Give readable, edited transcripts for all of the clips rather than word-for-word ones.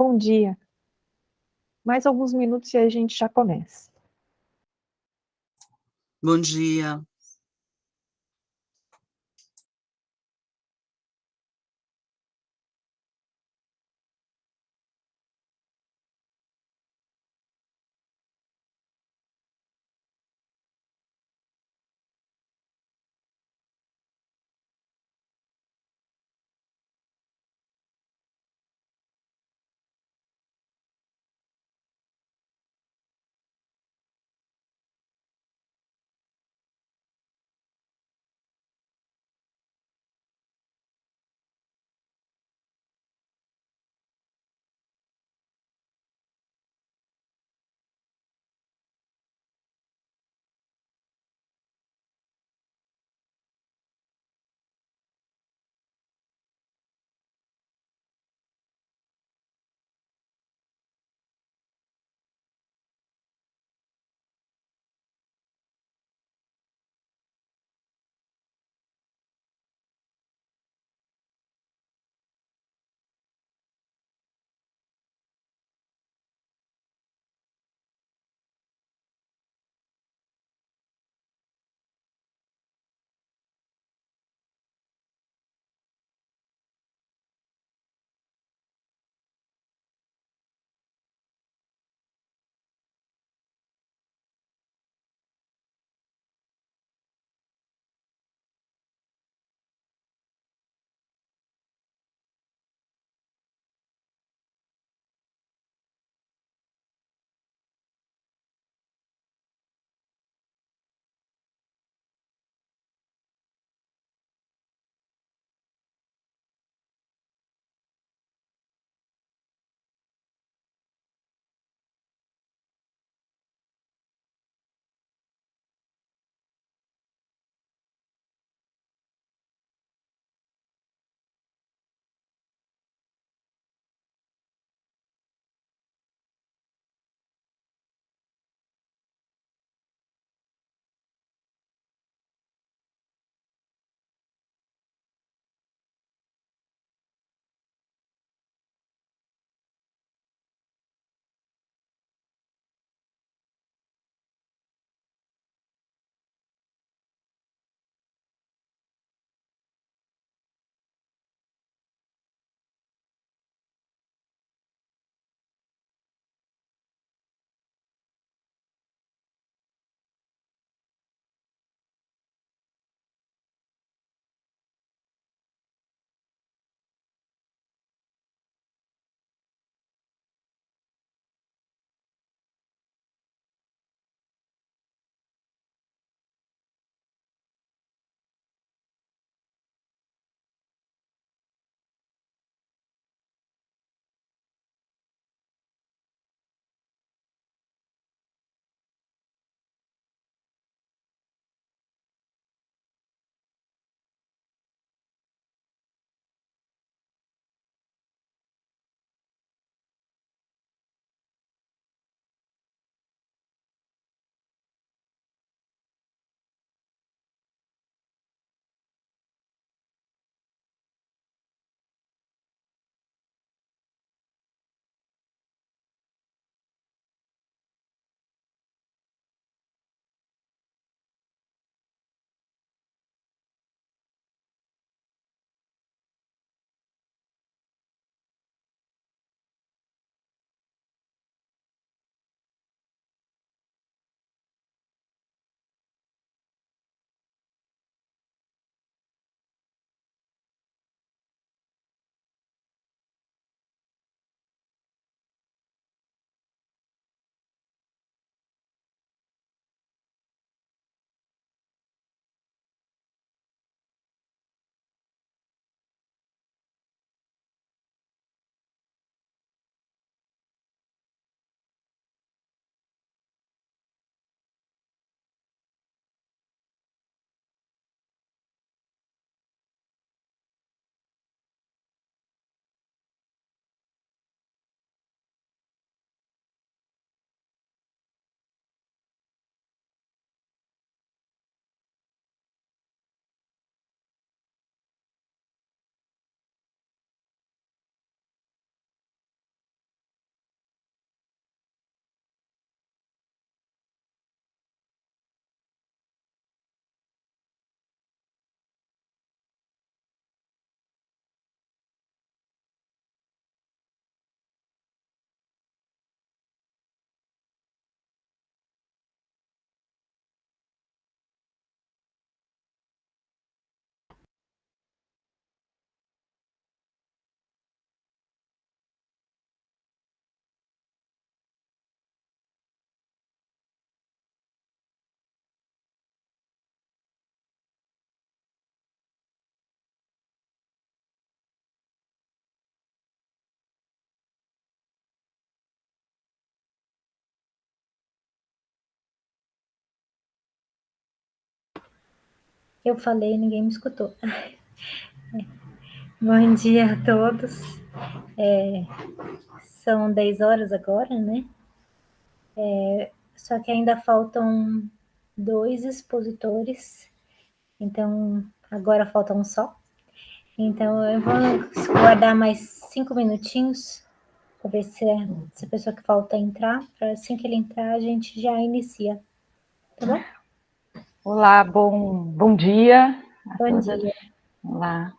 Bom dia. Mais alguns minutos e a gente já começa. Bom dia. Eu falei, ninguém me escutou. Bom dia a todos. São 10 horas agora, né? Só que ainda faltam 2 expositores, então agora falta um só. Então eu vou guardar mais 5 minutinhos para ver se a pessoa que falta entrar, para assim que ele entrar a gente já inicia, tá bom? Olá, bom dia a Bom todas. dia. Olá.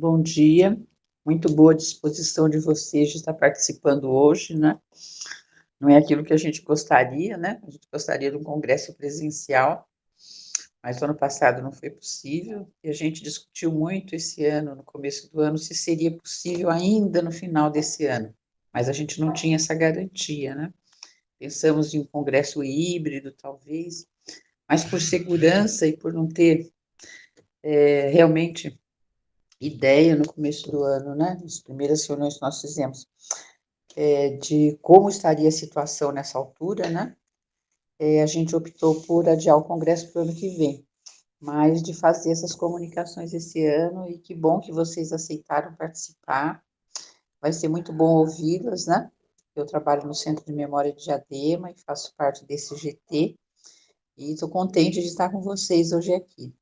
Bom dia, muito boa disposição de vocês de estar participando hoje, né? Não é aquilo que a gente gostaria, né? A gente gostaria de um congresso presencial, mas o ano passado não foi possível, e a gente discutiu muito esse ano, no começo do ano, se seria possível ainda no final desse ano, mas a gente não tinha essa garantia, né? Pensamos em um congresso híbrido, talvez, mas por segurança e por não ter realmente ideia no começo do ano, né? Nas primeiras reuniões que nós fizemos, de como estaria a situação nessa altura, né? A gente optou por adiar o congresso para o ano que vem, mas de fazer essas comunicações esse ano, e que bom que vocês aceitaram participar. Vai ser muito bom ouvi-las, né? Eu trabalho no Centro de Memória de Diadema e faço parte desse GT, e estou contente de estar com vocês hoje aqui.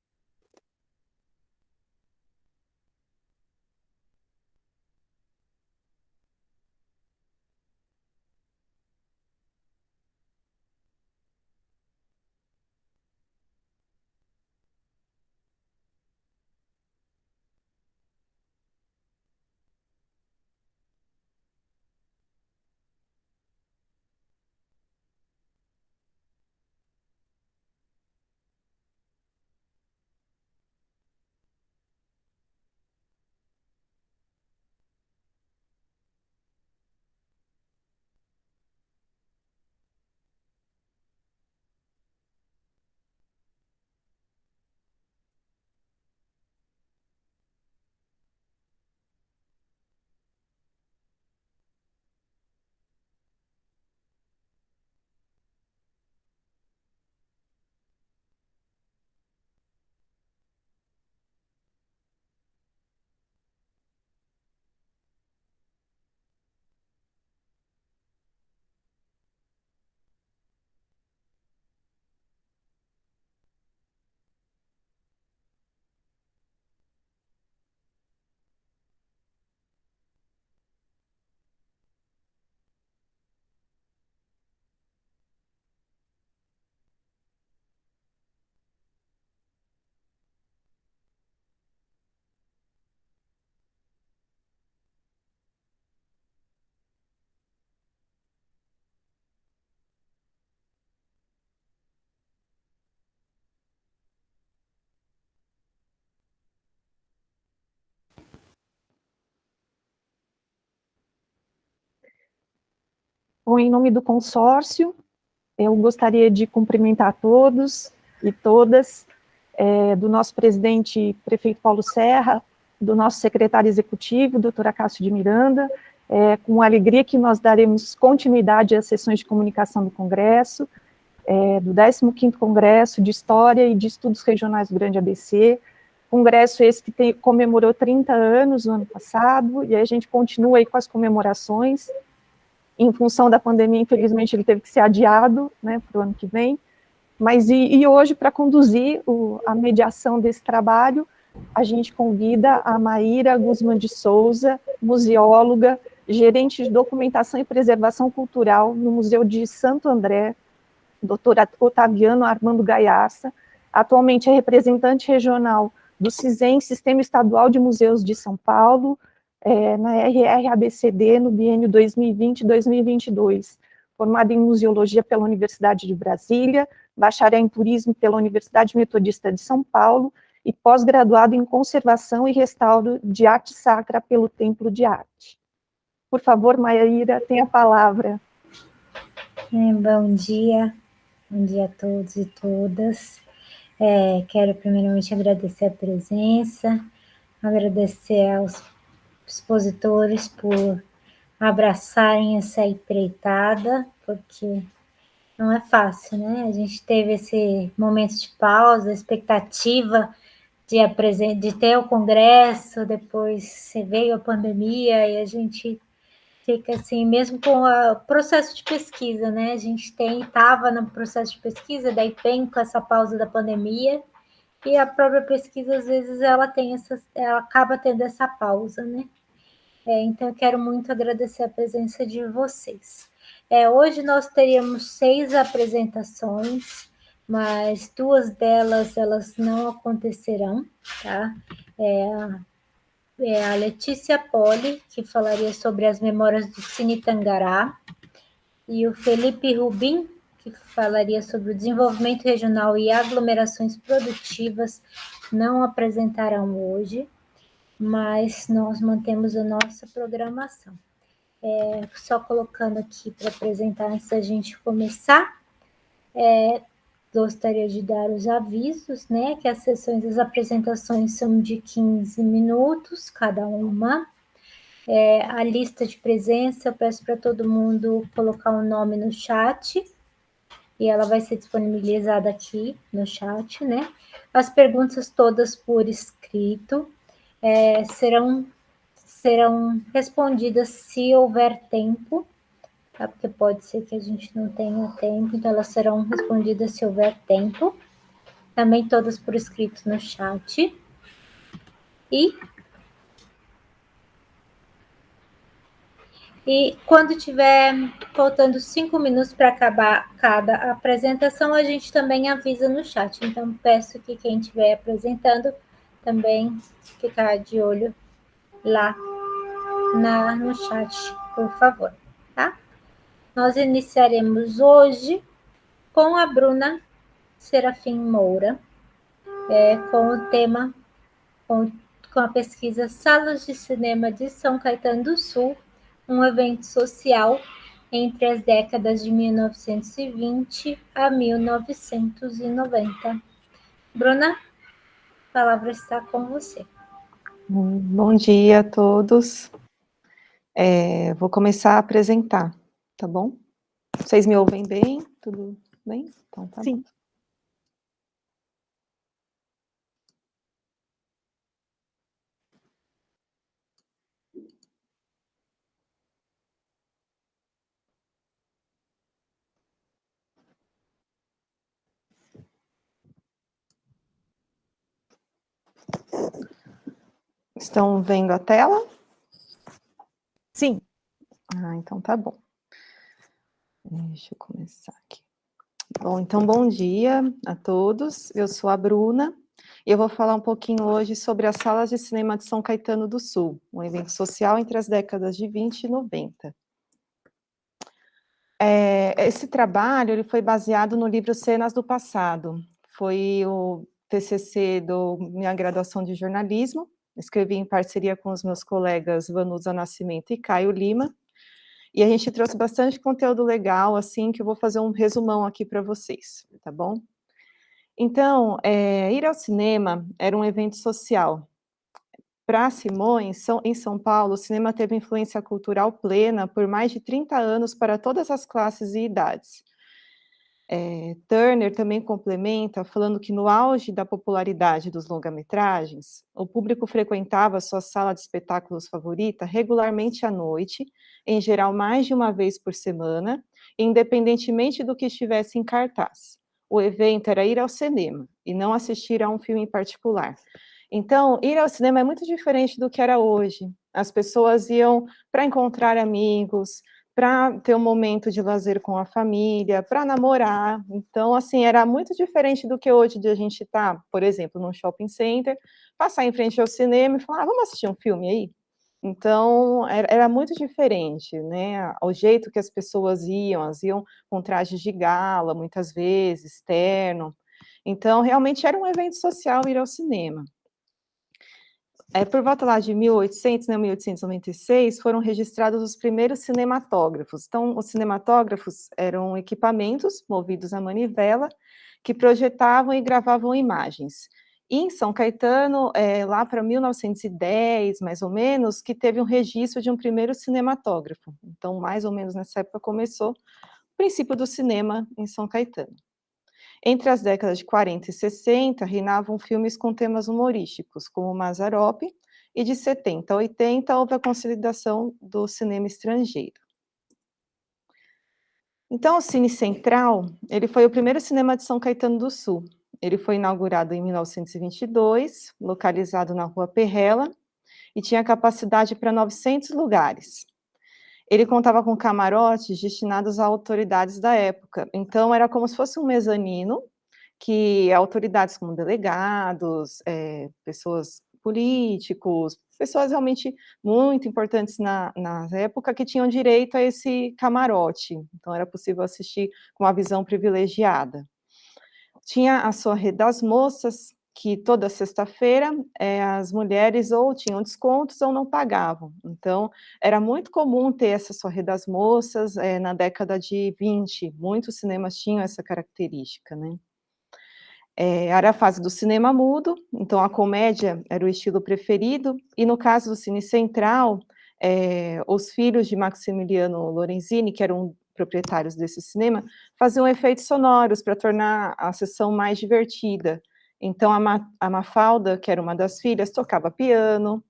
Bom, em nome do consórcio, eu gostaria de cumprimentar a todos e todas, do nosso presidente, prefeito Paulo Serra, do nosso secretário executivo, doutora Cássio de Miranda, com alegria que nós daremos continuidade às sessões de comunicação do Congresso, do 15º Congresso de História e de Estudos Regionais do Grande ABC, congresso esse que comemorou 30 anos no ano passado, e a gente continua aí com as comemorações. Em função da pandemia, infelizmente, ele teve que ser adiado, né, para o ano que vem, mas hoje, para conduzir a mediação desse trabalho, a gente convida a Maíra Guzmán de Souza, museóloga, gerente de documentação e preservação cultural no Museu de Santo André, doutor Otaviano Armando Gaiarsa, atualmente é representante regional do CISEM, Sistema Estadual de Museus de São Paulo, na RRABCD, no biênio 2020-2022. formado em Museologia pela Universidade de Brasília, bacharel em Turismo pela Universidade Metodista de São Paulo e pós-graduado em Conservação e Restauro de Arte Sacra pelo Templo de Arte. Por favor, Maíra, tem a palavra. Bom dia a todos e todas. Quero primeiramente agradecer a presença, agradecer aos expositores por abraçarem essa empreitada, porque não é fácil, né? A gente teve esse momento de pausa, expectativa de ter o congresso, depois veio a pandemia e a gente fica assim, mesmo com o processo de pesquisa, né? A gente estava no processo de pesquisa, daí vem com essa pausa da pandemia, e a própria pesquisa, às vezes, ela acaba tendo essa pausa, né? Então, eu quero muito agradecer a presença de vocês. Hoje nós teríamos 6 apresentações, mas 2 delas, elas não acontecerão, tá? A Letícia Poli, que falaria sobre as memórias do Cine Tangará, e o Felipe Rubim, que falaria sobre o desenvolvimento regional e aglomerações produtivas, não apresentarão hoje, mas nós mantemos a nossa programação. Só colocando aqui para apresentar antes da gente começar, gostaria de dar os avisos, né, que as sessões das apresentações são de 15 minutos, cada uma. A lista de presença, eu peço para todo mundo colocar o nome no chat, e ela vai ser disponibilizada aqui no chat, né? As perguntas todas por escrito serão respondidas se houver tempo, tá? Porque pode ser que a gente não tenha tempo, então elas serão respondidas se houver tempo. Também todas por escrito no chat. E quando tiver faltando 5 minutos para acabar cada apresentação, a gente também avisa no chat. Então, peço que quem estiver apresentando também ficar de olho lá no chat, por favor, tá? Nós iniciaremos hoje com a Bruna Serafim Moura, com o tema, com a pesquisa Salas de Cinema de São Caetano do Sul, um evento social entre as décadas de 1920 a 1990. Bruna, a palavra está com você. Bom dia a todos. Vou começar a apresentar, tá bom? Vocês me ouvem bem? Tudo bem? Então, tá. Sim. Bom. Estão vendo a tela? Sim. Então tá bom. Deixa eu começar aqui. Bom, então bom dia a todos. Eu sou a Bruna e eu vou falar um pouquinho hoje sobre as Salas de Cinema de São Caetano do Sul, um evento social entre as décadas de 20 e 90. Esse trabalho ele foi baseado no livro Cenas do Passado. Foi o TCC da minha graduação de jornalismo. Escrevi em parceria com os meus colegas Vanusa Nascimento e Caio Lima. E a gente trouxe bastante conteúdo legal, assim, que eu vou fazer um resumão aqui para vocês, tá bom? Então, ir ao cinema era um evento social. Para Simões, em São Paulo, o cinema teve influência cultural plena por mais de 30 anos para todas as classes e idades. Turner também complementa, falando que no auge da popularidade dos longa-metragens, o público frequentava sua sala de espetáculos favorita regularmente à noite, em geral mais de uma vez por semana, independentemente do que estivesse em cartaz. O evento era ir ao cinema, e não assistir a um filme em particular. Então, ir ao cinema é muito diferente do que era hoje. As pessoas iam para encontrar amigos, para ter um momento de lazer com a família, para namorar. Então, assim, era muito diferente do que hoje de a gente estar, por exemplo, num shopping center, passar em frente ao cinema e falar, vamos assistir um filme aí? Então, era muito diferente, né, o jeito que as pessoas iam, elas iam com trajes de gala, muitas vezes, terno. Então, realmente era um evento social ir ao cinema. Por volta lá de 1800, né, 1896, foram registrados os primeiros cinematógrafos. Então, os cinematógrafos eram equipamentos movidos à manivela, que projetavam e gravavam imagens. E em São Caetano, lá para 1910, mais ou menos, que teve um registro de um primeiro cinematógrafo. Então, mais ou menos nessa época começou o princípio do cinema em São Caetano. Entre as décadas de 40 e 60, reinavam filmes com temas humorísticos, como Mazzaropi, e de 70 a 80 houve a consolidação do cinema estrangeiro. Então, o Cine Central, ele foi o primeiro cinema de São Caetano do Sul. Ele foi inaugurado em 1922, localizado na Rua Perrela, e tinha capacidade para 900 lugares. Ele contava com camarotes destinados a autoridades da época, então era como se fosse um mezanino, que autoridades como delegados, pessoas políticos, pessoas realmente muito importantes na época que tinham direito a esse camarote, então era possível assistir com uma visão privilegiada. Tinha a Soirée das Moças, que toda sexta-feira as mulheres ou tinham descontos ou não pagavam, então era muito comum ter essa Soirée das Moças na década de 20, muitos cinemas tinham essa característica, né. Era a fase do cinema mudo, então a comédia era o estilo preferido, e no caso do Cine Central, os filhos de Maximiliano Lorenzini, que eram proprietários desse cinema, faziam efeitos sonoros para tornar a sessão mais divertida. Então a Mafalda, que era uma das filhas, tocava piano,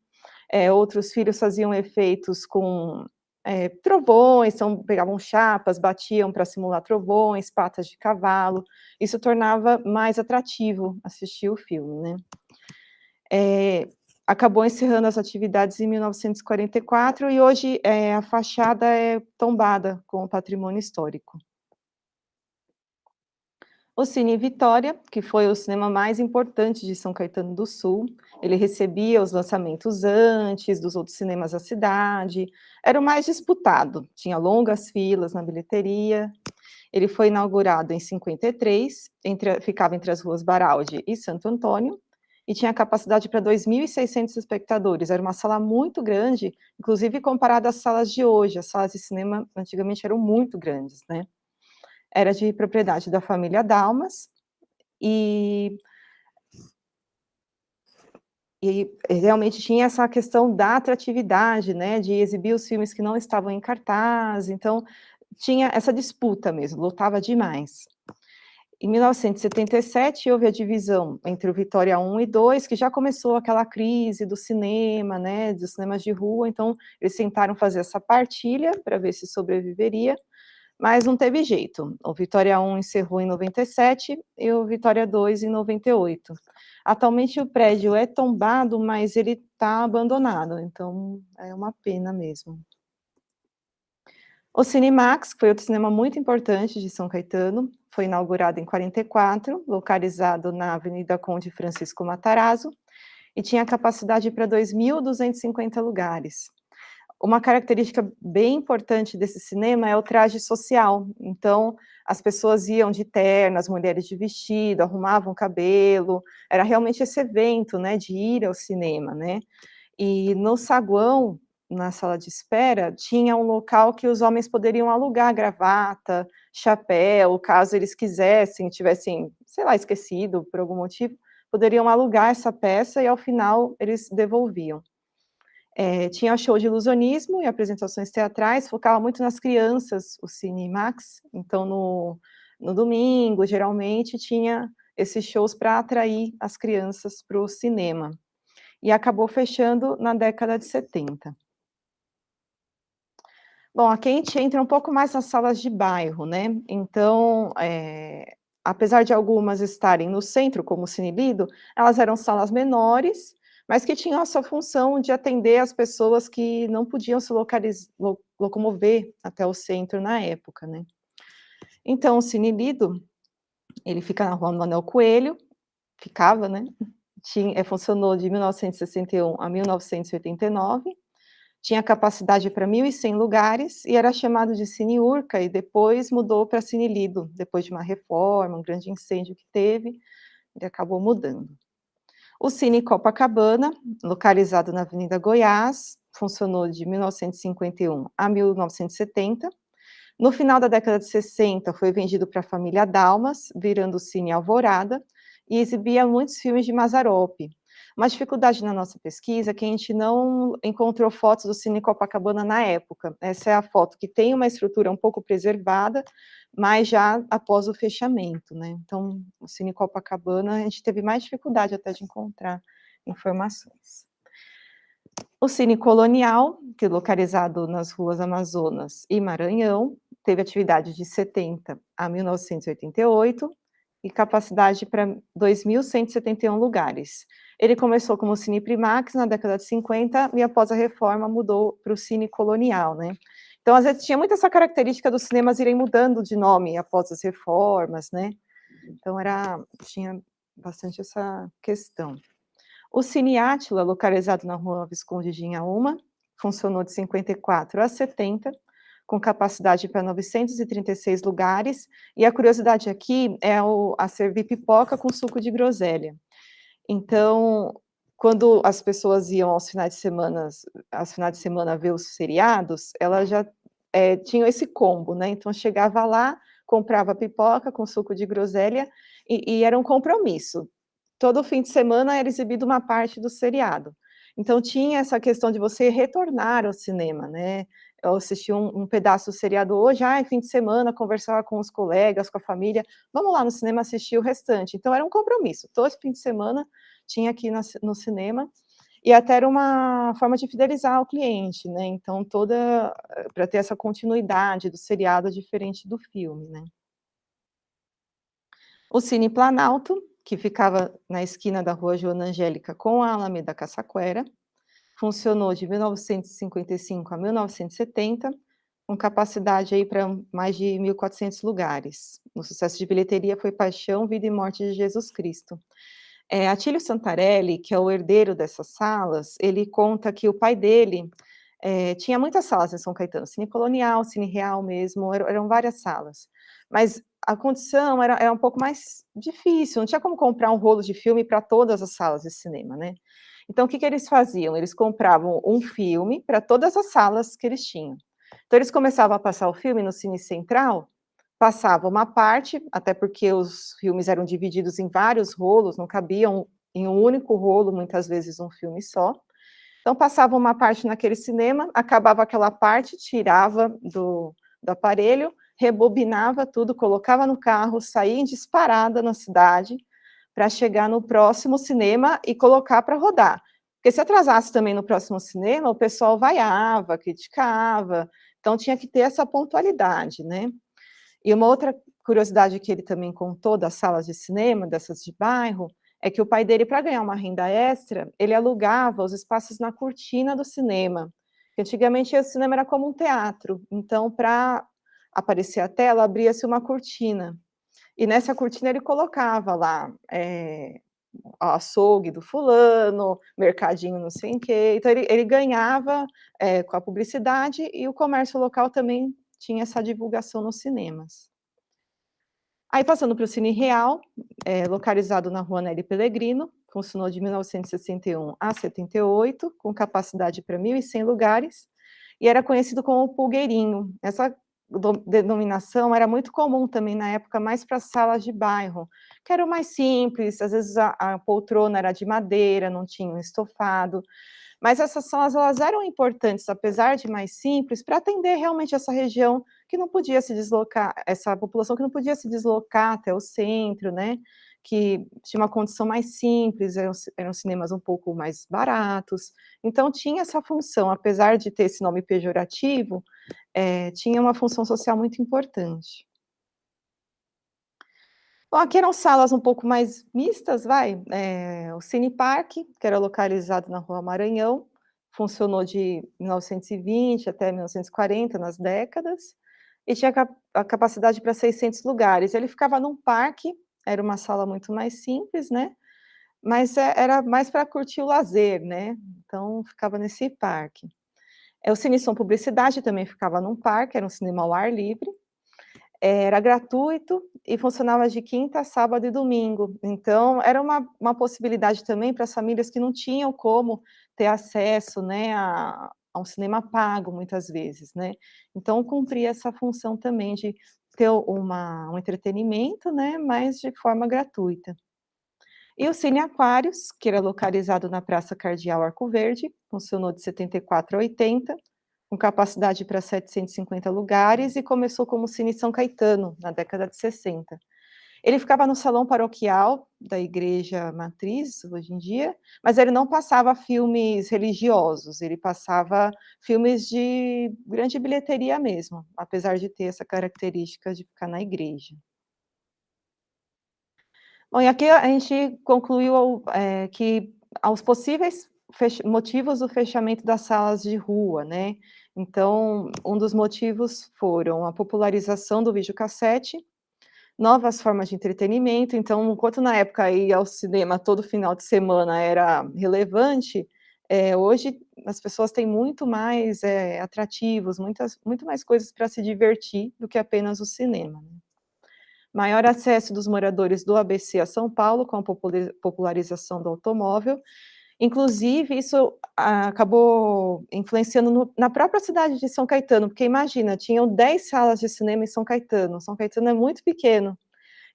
outros filhos faziam efeitos com trovões, então pegavam chapas, batiam para simular trovões, patas de cavalo, isso tornava mais atrativo assistir o filme, né. Acabou encerrando as atividades em 1944 e hoje a fachada é tombada com o patrimônio histórico. O Cine Vitória, que foi o cinema mais importante de São Caetano do Sul, ele recebia os lançamentos antes dos outros cinemas da cidade, era o mais disputado, tinha longas filas na bilheteria. Ele foi inaugurado em 53, ficava entre as ruas Baraldi e Santo Antônio, e tinha capacidade para 2.600 espectadores, era uma sala muito grande, inclusive comparada às salas de hoje, as salas de cinema antigamente eram muito grandes, né. Era de propriedade da família Dalmas, e realmente tinha essa questão da atratividade, né, de exibir os filmes que não estavam em cartaz, então tinha essa disputa mesmo, lotava demais. Em 1977 houve a divisão entre o Vitória 1 e 2, que já começou aquela crise do cinema, né, dos cinemas de rua, então eles tentaram fazer essa partilha para ver se sobreviveria, mas não teve jeito. O Vitória 1 encerrou em 97 e o Vitória 2 em 98. Atualmente o prédio é tombado, mas ele está abandonado, então é uma pena mesmo. O Cinemax, que foi outro cinema muito importante de São Caetano, foi inaugurado em 44, localizado na Avenida Conde Francisco Matarazzo, e tinha capacidade para 2.250 lugares. Uma característica bem importante desse cinema é o traje social, então as pessoas iam de terno, as mulheres de vestido, arrumavam o cabelo, era realmente esse evento, né, de ir ao cinema, né. E no saguão, na sala de espera, tinha um local que os homens poderiam alugar gravata, chapéu, caso eles quisessem, tivessem, sei lá, esquecido por algum motivo, poderiam alugar essa peça e ao final eles devolviam. Tinha show de ilusionismo e apresentações teatrais, focava muito nas crianças, o Cinemax, então no domingo, geralmente, tinha esses shows para atrair as crianças para o cinema. E acabou fechando na década de 70. Bom, aqui a gente entra um pouco mais nas salas de bairro, né, então, apesar de algumas estarem no centro, como o Cine Lido, elas eram salas menores, mas que tinham a sua função de atender as pessoas que não podiam se locomover até o centro na época, né. Então o Cine Lido, ele fica na Rua Manuel Coelho, ficava, né, funcionou de 1961 a 1989, tinha capacidade para 1.100 lugares e era chamado de Cine Urca, e depois mudou para Cine Lido, depois de uma reforma, um grande incêndio que teve, ele acabou mudando. O Cine Copacabana, localizado na Avenida Goiás, funcionou de 1951 a 1970. No final da década de 60, foi vendido para a família Dalmas, virando o Cine Alvorada, e exibia muitos filmes de Mazzaropi. Uma dificuldade na nossa pesquisa é que a gente não encontrou fotos do Cine Copacabana na época. Essa é a foto que tem uma estrutura um pouco preservada, mas já após o fechamento, né? Então, o Cine Copacabana, a gente teve mais dificuldade até de encontrar informações. O Cine Colonial, que é localizado nas ruas Amazonas e Maranhão, teve atividade de 70 a 1988 e capacidade para 2.171 lugares. Ele começou como Cine Primax na década de 50 e após a reforma mudou para o Cine Colonial, né? Então, às vezes, tinha muito essa característica dos cinemas irem mudando de nome após as reformas, né? Então, tinha bastante essa questão. O Cine Átila, localizado na rua Visconde de Inhaúma, funcionou de 54 a 70, com capacidade para 936 lugares, e a curiosidade aqui é a servir pipoca com suco de groselha. Então, quando as pessoas iam aos finais de semana ver os seriados, elas já tinham esse combo, né? Então, chegava lá, comprava pipoca com suco de groselha, e era um compromisso. Todo fim de semana era exibido uma parte do seriado. Então, tinha essa questão de você retornar ao cinema, né? Eu assisti um pedaço do seriado hoje, fim de semana, conversava com os colegas, com a família, vamos lá no cinema assistir o restante. Então, era um compromisso. Todo fim de semana tinha aqui no cinema, e até era uma forma de fidelizar o cliente, né? Então, para ter essa continuidade do seriado diferente do filme, né? O Cine Planalto, que ficava na esquina da Rua Joana Angélica com a Alameda Caçaquera, funcionou de 1955 a 1970, com capacidade aí para mais de 1.400 lugares. O sucesso de bilheteria foi Paixão, Vida e Morte de Jesus Cristo. Atílio Santarelli, que é o herdeiro dessas salas, ele conta que o pai dele tinha muitas salas em São Caetano, Cine Colonial, Cine Real mesmo, eram várias salas. Mas a condição era um pouco mais difícil, não tinha como comprar um rolo de filme para todas as salas de cinema, né? Então, o que eles faziam? Eles compravam um filme para todas as salas que eles tinham. Então, eles começavam a passar o filme no Cine Central, passava uma parte, até porque os filmes eram divididos em vários rolos, não cabiam em um único rolo, muitas vezes um filme só. Então, passava uma parte naquele cinema, acabava aquela parte, tirava do aparelho, rebobinava tudo, colocava no carro, saía em disparada na cidade, para chegar no próximo cinema e colocar para rodar. Porque se atrasasse também no próximo cinema, o pessoal vaiava, criticava, então tinha que ter essa pontualidade, né? E uma outra curiosidade que ele também contou das salas de cinema, dessas de bairro, é que o pai dele, para ganhar uma renda extra, ele alugava os espaços na cortina do cinema. Antigamente o cinema era como um teatro, então para aparecer a tela, abria-se uma cortina. E nessa cortina ele colocava lá açougue do fulano, mercadinho não sei em quê. Então ele ganhava com a publicidade, e o comércio local também tinha essa divulgação nos cinemas. Aí, passando para o Cine Real, localizado na Rua Nelly Pellegrino, funcionou de 1961 a 78, com capacidade para 1.100 lugares, e era conhecido como o Pulgueirinho. Essa denominação era muito comum também na época, mais para salas de bairro, que eram mais simples, às vezes a poltrona era de madeira, não tinha um estofado, mas essas salas, elas eram importantes, apesar de mais simples, para atender realmente essa região que não podia se deslocar, essa população que não podia se deslocar até o centro, né, que tinha uma condição mais simples, eram cinemas um pouco mais baratos, então tinha essa função, apesar de ter esse nome pejorativo, tinha uma função social muito importante. Bom, aqui eram salas um pouco mais mistas, o Cine Parque, que era localizado na Rua Maranhão, funcionou de 1920 até 1940, nas décadas, e tinha a capacidade para 600 lugares. Ele ficava num parque, era uma sala muito mais simples, né, mas era mais para curtir o lazer, né, então ficava nesse parque. O Cine Som Publicidade também ficava num parque, era um cinema ao ar livre, era gratuito e funcionava de quinta, sábado e domingo. Então, era uma possibilidade também para as famílias que não tinham como ter acesso, né, a um cinema pago, muitas vezes, né. Então, cumpria essa função também de ter um entretenimento, né, mas de forma gratuita. E o Cine Aquários, que era localizado na Praça Cardeal Arco Verde, funcionou de 74 a 80, com capacidade para 750 lugares, e começou como Cine São Caetano, na década de 60. Ele ficava no salão paroquial da igreja matriz, hoje em dia, mas ele não passava filmes religiosos, ele passava filmes de grande bilheteria mesmo, apesar de ter essa característica de ficar na igreja. Bom, e aqui a gente concluiu, que aos possíveis motivos do fechamento das salas de rua, né. Então, um dos motivos foram a popularização do videocassete, novas formas de entretenimento. Então, enquanto na época ir ao cinema todo final de semana era relevante, hoje as pessoas têm muito mais, atrativos, muito mais coisas para se divertir do que apenas o cinema, né. Maior acesso dos moradores do ABC a São Paulo, com a popularização do automóvel. Inclusive, isso acabou influenciando na própria cidade de São Caetano, porque imagina, tinham 10 salas de cinema em São Caetano é muito pequeno.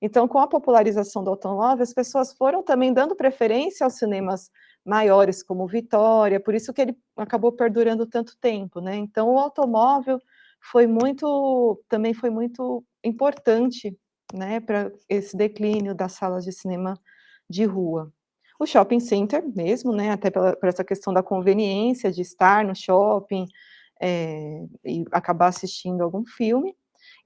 Então, com a popularização do automóvel, as pessoas foram também dando preferência aos cinemas maiores, como Vitória, por isso que ele acabou perdurando tanto tempo, né. Então o automóvel também foi muito importante, né, para esse declínio das salas de cinema de rua. O shopping center mesmo, né, até por essa questão da conveniência de estar no shopping, e acabar assistindo algum filme,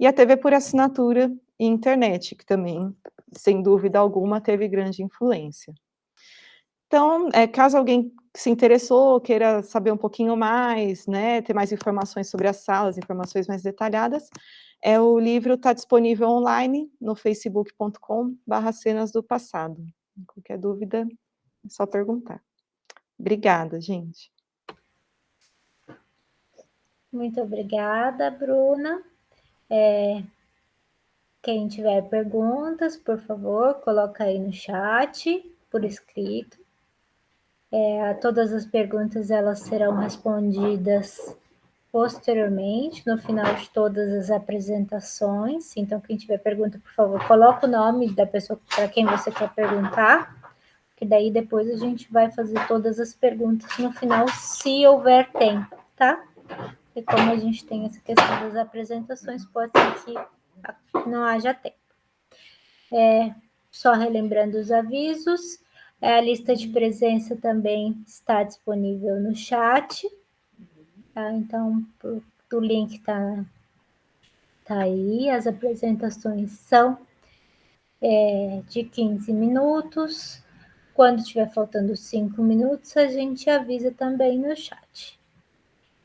e a TV por assinatura e internet, que também, sem dúvida alguma, teve grande influência. Então, caso alguém se interessou, queira saber um pouquinho mais, né, ter mais informações sobre as salas, informações mais detalhadas, o livro está disponível online no facebook.com/cenas do passado. Qualquer dúvida, é só perguntar. Obrigada, gente. Muito obrigada, Bruna. Quem tiver perguntas, por favor, coloca aí no chat, por escrito. Todas as perguntas, elas serão respondidas posteriormente, no final de todas as apresentações. Então, quem tiver pergunta, por favor, coloca o nome da pessoa para quem você quer perguntar, que daí depois a gente vai fazer todas as perguntas no final, se houver tempo, tá? E como a gente tem essa questão das apresentações, pode ser que não haja tempo. Só relembrando os avisos, a lista de presença também está disponível no chat, tá? Então, o link tá aí, as apresentações são de 15 minutos, quando estiver faltando 5 minutos, a gente avisa também no chat.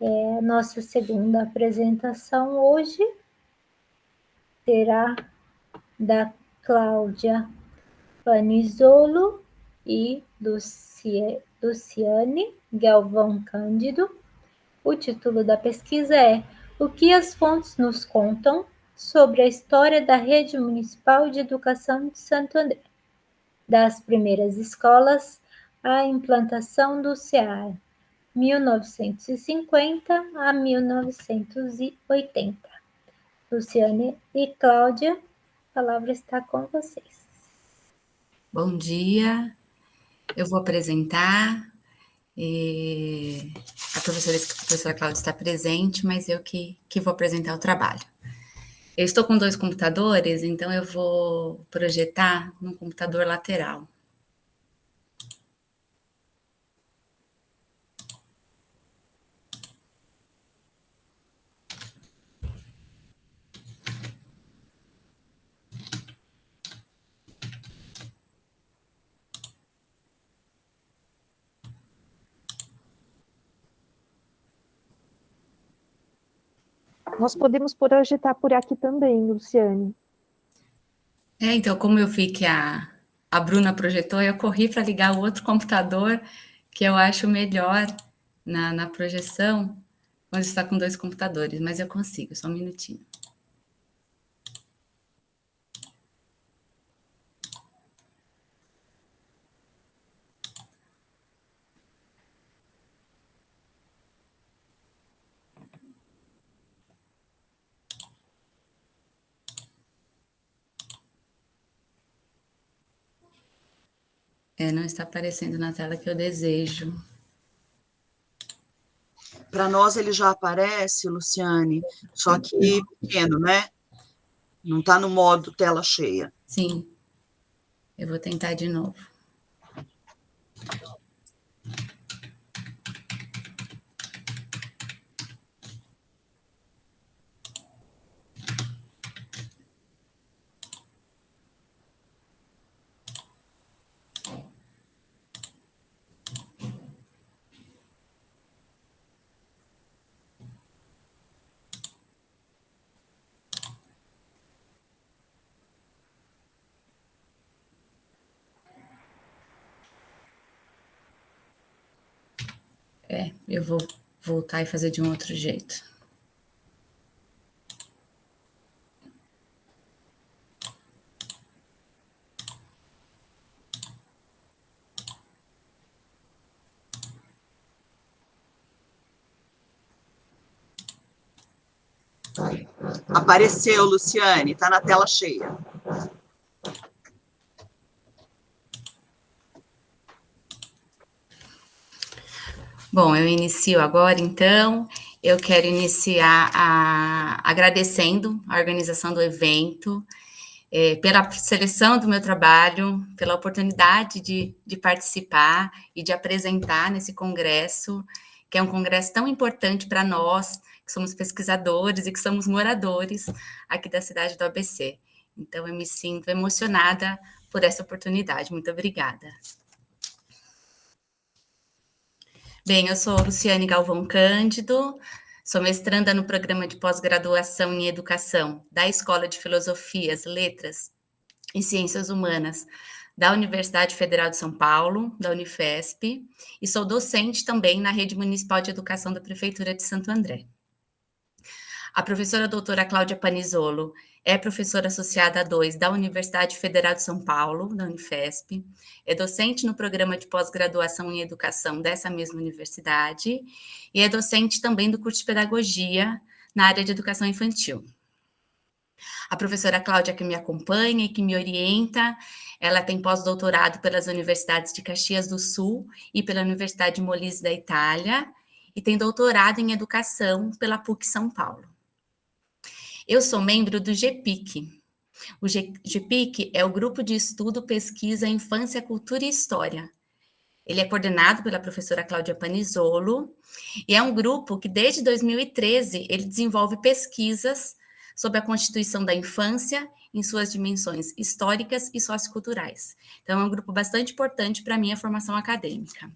A nossa segunda apresentação hoje será da Cláudia Panizzolo e Luciane Galvão Cândido. O título da pesquisa é O que as fontes nos contam sobre a história da Rede Municipal de Educação de Santo André, das primeiras escolas à implantação do CEAR, 1950 a 1980. Luciane e Cláudia, a palavra está com vocês. Bom dia, eu vou apresentar, a professora Cláudia está presente, mas eu que vou apresentar o trabalho. Eu estou com 2 computadores, então eu vou projetar no computador lateral. Nós podemos projetar por aqui também, Luciane. Então, como eu vi que a Bruna projetou, eu corri para ligar o outro computador, que eu acho melhor na projeção, Hoje está com 2 computadores, mas eu consigo, só um minutinho. Não está aparecendo na tela que eu desejo. Para nós ele já aparece, Luciane, só que pequeno, né? Não está no modo tela cheia. Sim, eu vou tentar de novo. Eu vou voltar e fazer de um outro jeito. Apareceu, Luciane, está na tela cheia. Bom, eu inicio agora, então. Eu quero iniciar agradecendo a organização do evento, pela seleção do meu trabalho, pela oportunidade de participar e de apresentar nesse congresso, que é um congresso tão importante para nós, que somos pesquisadores e que somos moradores aqui da cidade do ABC. Então, eu me sinto emocionada por essa oportunidade. Muito obrigada. Bem, eu sou Luciane Galvão Cândido, sou mestranda no programa de pós-graduação em Educação da Escola de Filosofias, Letras e Ciências Humanas da Universidade Federal de São Paulo, da Unifesp, e sou docente também na Rede Municipal de Educação da Prefeitura de Santo André. A professora doutora Cláudia Panizzolo é professora associada 2 da Universidade Federal de São Paulo, da Unifesp, é docente no programa de pós-graduação em educação dessa mesma universidade e é docente também do curso de pedagogia na área de educação infantil. A professora Cláudia, que me acompanha e que me orienta, ela tem pós-doutorado pelas universidades de Caxias do Sul e pela Universidade de Molise da Itália e tem doutorado em educação pela PUC São Paulo. Eu sou membro do GPIC. O GPIC é o Grupo de Estudo, Pesquisa, Infância, Cultura e História. Ele é coordenado pela professora Cláudia Panizzolo e é um grupo que, desde 2013, ele desenvolve pesquisas sobre a constituição da infância em suas dimensões históricas e socioculturais. Então, é um grupo bastante importante para a minha formação acadêmica.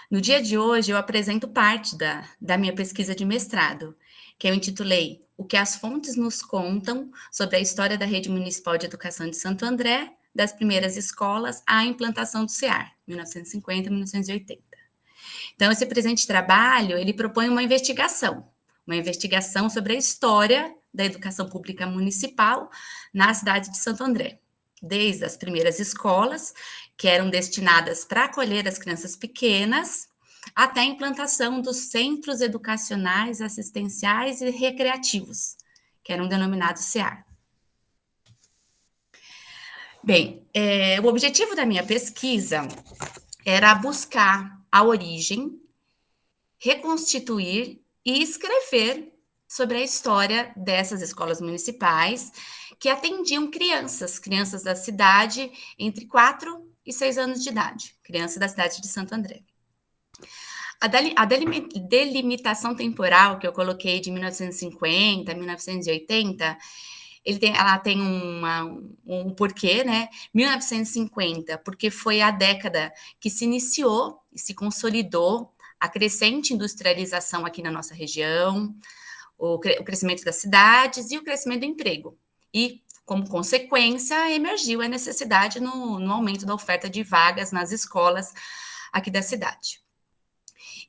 No dia de hoje, eu apresento parte da minha pesquisa de mestrado, que eu intitulei O que as fontes nos contam sobre a história da Rede Municipal de Educação de Santo André, das primeiras escolas à implantação do CEAR, 1950 e 1980. Então, esse presente trabalho, ele propõe uma investigação sobre a história da educação pública municipal na cidade de Santo André, desde as primeiras escolas, que eram destinadas para acolher as crianças pequenas, até a implantação dos centros educacionais, assistenciais e recreativos, que eram denominados CEAR. Bem, o objetivo da minha pesquisa era buscar a origem, reconstituir e escrever sobre a história dessas escolas municipais que atendiam crianças da cidade entre 4 e 6 anos de idade, crianças da cidade de Santo André. A delimitação temporal que eu coloquei de 1950 a 1980, ela tem um porquê, né? 1950, porque foi a década que se iniciou e se consolidou a crescente industrialização aqui na nossa região, o crescimento das cidades e o crescimento do emprego. E, como consequência, emergiu a necessidade no aumento da oferta de vagas nas escolas aqui da cidade.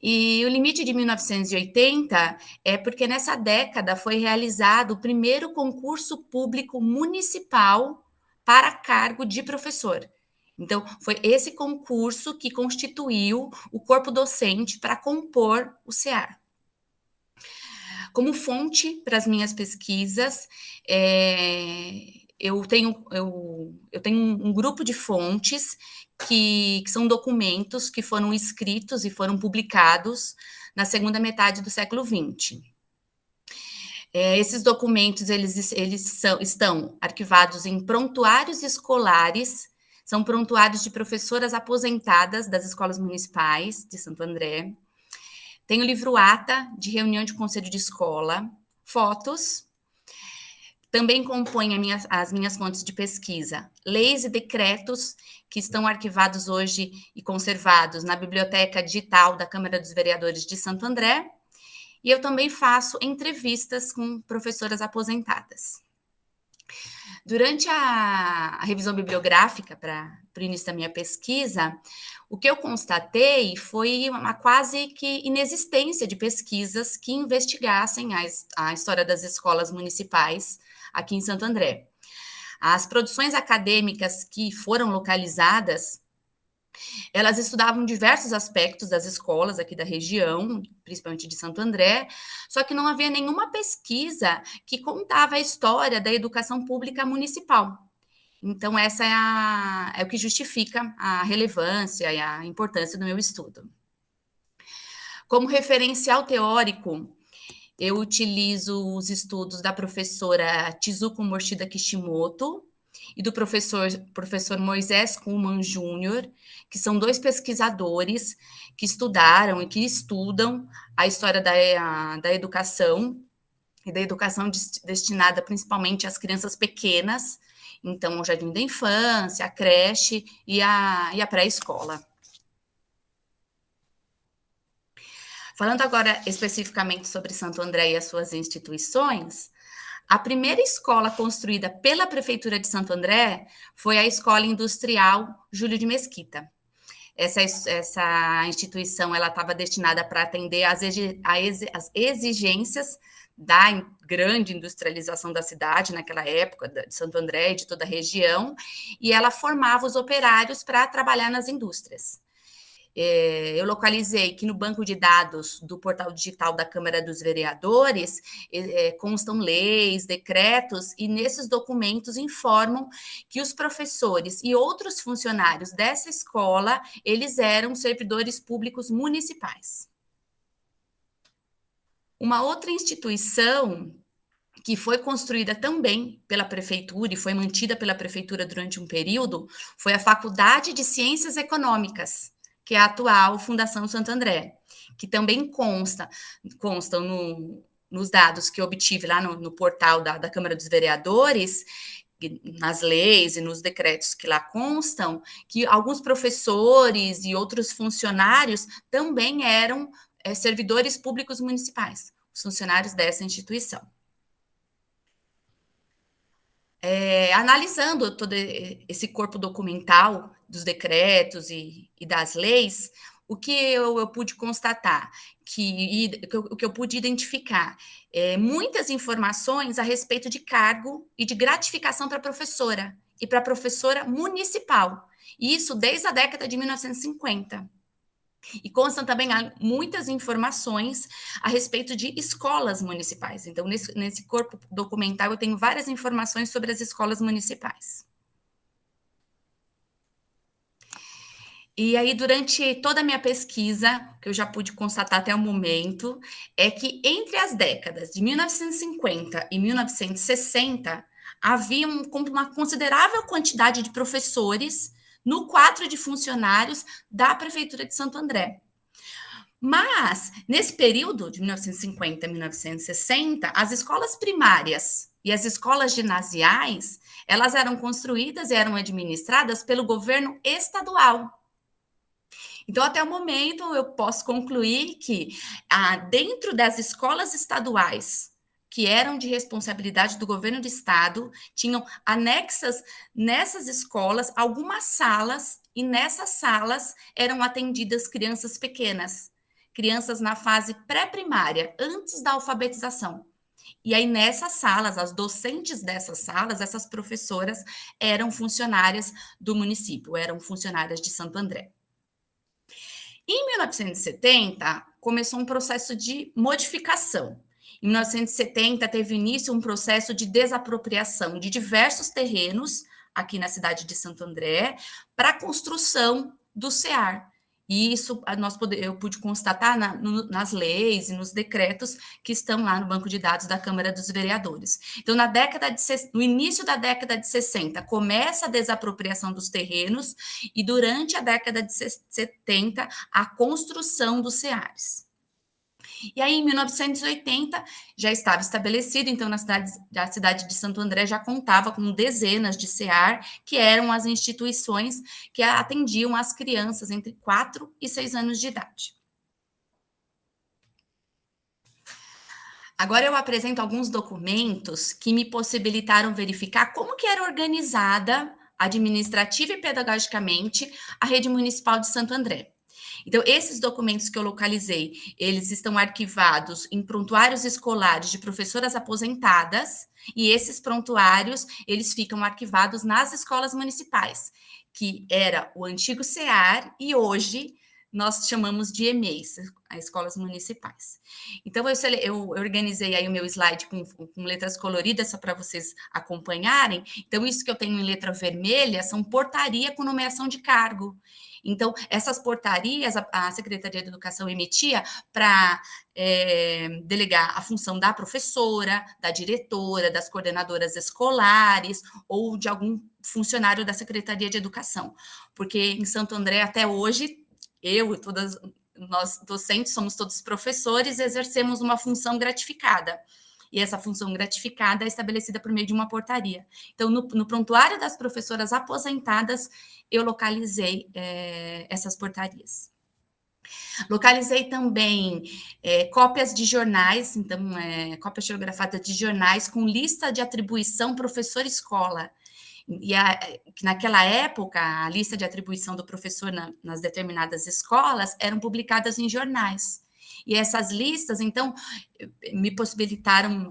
E o limite de 1980 é porque nessa década foi realizado o primeiro concurso público municipal para cargo de professor. Então, foi esse concurso que constituiu o corpo docente para compor o CEAR. Como fonte para as minhas pesquisas, eu tenho um grupo de fontes que são documentos que foram escritos e foram publicados na segunda metade do século XX. Esses documentos estão arquivados em prontuários escolares, são prontuários de professoras aposentadas das escolas municipais de Santo André. Tem o livro ata de reunião de conselho de escola, fotos. Também compõem as minhas fontes de pesquisa, leis e decretos que estão arquivados hoje e conservados na Biblioteca Digital da Câmara dos Vereadores de Santo André. E eu também faço entrevistas com professoras aposentadas. Durante a revisão bibliográfica para o início da minha pesquisa, o que eu constatei foi uma quase que inexistência de pesquisas que investigassem a história das escolas municipais aqui em Santo André. As produções acadêmicas que foram localizadas, elas estudavam diversos aspectos das escolas aqui da região, principalmente de Santo André, só que não havia nenhuma pesquisa que contava a história da educação pública municipal. Então, essa é o que justifica a relevância e a importância do meu estudo. Como referencial teórico, eu utilizo os estudos da professora Chizuko Morishida Kishimoto e do professor Moisés Kuhlmann Jr., que são dois pesquisadores que estudaram e que estudam a história da educação, e da educação destinada principalmente às crianças pequenas, então o jardim da infância, a creche e a pré-escola. Falando agora especificamente sobre Santo André e as suas instituições, a primeira escola construída pela Prefeitura de Santo André foi a Escola Industrial Júlio de Mesquita. Essa instituição estava destinada para atender às exigências da grande industrialização da cidade naquela época, de Santo André e de toda a região, e ela formava os operários para trabalhar nas indústrias. Eu localizei que no banco de dados do portal digital da Câmara dos Vereadores constam leis, decretos, e nesses documentos informam que os professores e outros funcionários dessa escola, eles eram servidores públicos municipais. Uma outra instituição que foi construída também pela prefeitura e foi mantida pela prefeitura durante um período foi a Faculdade de Ciências Econômicas, que é a atual Fundação Santo André, que também constam nos dados que eu obtive lá no portal da Câmara dos Vereadores, nas leis e nos decretos que lá constam, que alguns professores e outros funcionários também eram servidores públicos municipais, os funcionários dessa instituição. Analisando todo esse corpo documental dos decretos e das leis, o que eu pude constatar, o que eu pude identificar, muitas informações a respeito de cargo e de gratificação para a professora e para a professora municipal, e isso desde a década de 1950. E constam também muitas informações a respeito de escolas municipais. Então, nesse corpo documental, eu tenho várias informações sobre as escolas municipais. E aí, durante toda a minha pesquisa, que eu já pude constatar até o momento, é que entre as décadas de 1950 e 1960, havia uma considerável quantidade de professores no quadro de funcionários da Prefeitura de Santo André. Mas, nesse período de 1950 a 1960, as escolas primárias e as escolas ginasiais, elas eram construídas e eram administradas pelo governo estadual. Então, até o momento, eu posso concluir que, dentro das escolas estaduais, que eram de responsabilidade do governo do estado, tinham anexas nessas escolas algumas salas, e nessas salas eram atendidas crianças pequenas, crianças na fase pré-primária, antes da alfabetização. E aí, nessas salas, as docentes dessas salas, essas professoras eram funcionárias do município, eram funcionárias de Santo André. Em 1970, começou um processo de modificação. Em 1970, teve início um processo de desapropriação de diversos terrenos aqui na cidade de Santo André para a construção do CEAR. E isso eu pude constatar nas leis e nos decretos que estão lá no banco de dados da Câmara dos Vereadores. Então, no início da década de 60, começa a desapropriação dos terrenos e durante a década de 70, a construção dos CEARs. E aí, em 1980, já estava estabelecido, então, a cidade de Santo André já contava com dezenas de CEAR, que eram as instituições que atendiam as crianças entre 4 e 6 anos de idade. Agora eu apresento alguns documentos que me possibilitaram verificar como que era organizada administrativa e pedagogicamente a rede municipal de Santo André. Então, esses documentos que eu localizei, eles estão arquivados em prontuários escolares de professoras aposentadas, e esses prontuários, eles ficam arquivados nas escolas municipais, que era o antigo CEAR, e hoje nós chamamos de EMEIs, as escolas municipais. Então, eu organizei aí o meu slide com letras coloridas, só para vocês acompanharem. Então, isso que eu tenho em letra vermelha são portaria com nomeação de cargo. Então, essas portarias a Secretaria de Educação emitia para delegar a função da professora, da diretora, das coordenadoras escolares ou de algum funcionário da Secretaria de Educação. Porque em Santo André, até hoje, nós docentes somos todos professores e exercemos uma função gratificada. E essa função gratificada é estabelecida por meio de uma portaria. Então, no prontuário das professoras aposentadas, eu localizei essas portarias. Localizei também cópias de jornais, então, cópias tipografadas de jornais com lista de atribuição professor-escola. E naquela época, a lista de atribuição do professor nas determinadas escolas eram publicadas em jornais. E essas listas, então, me possibilitaram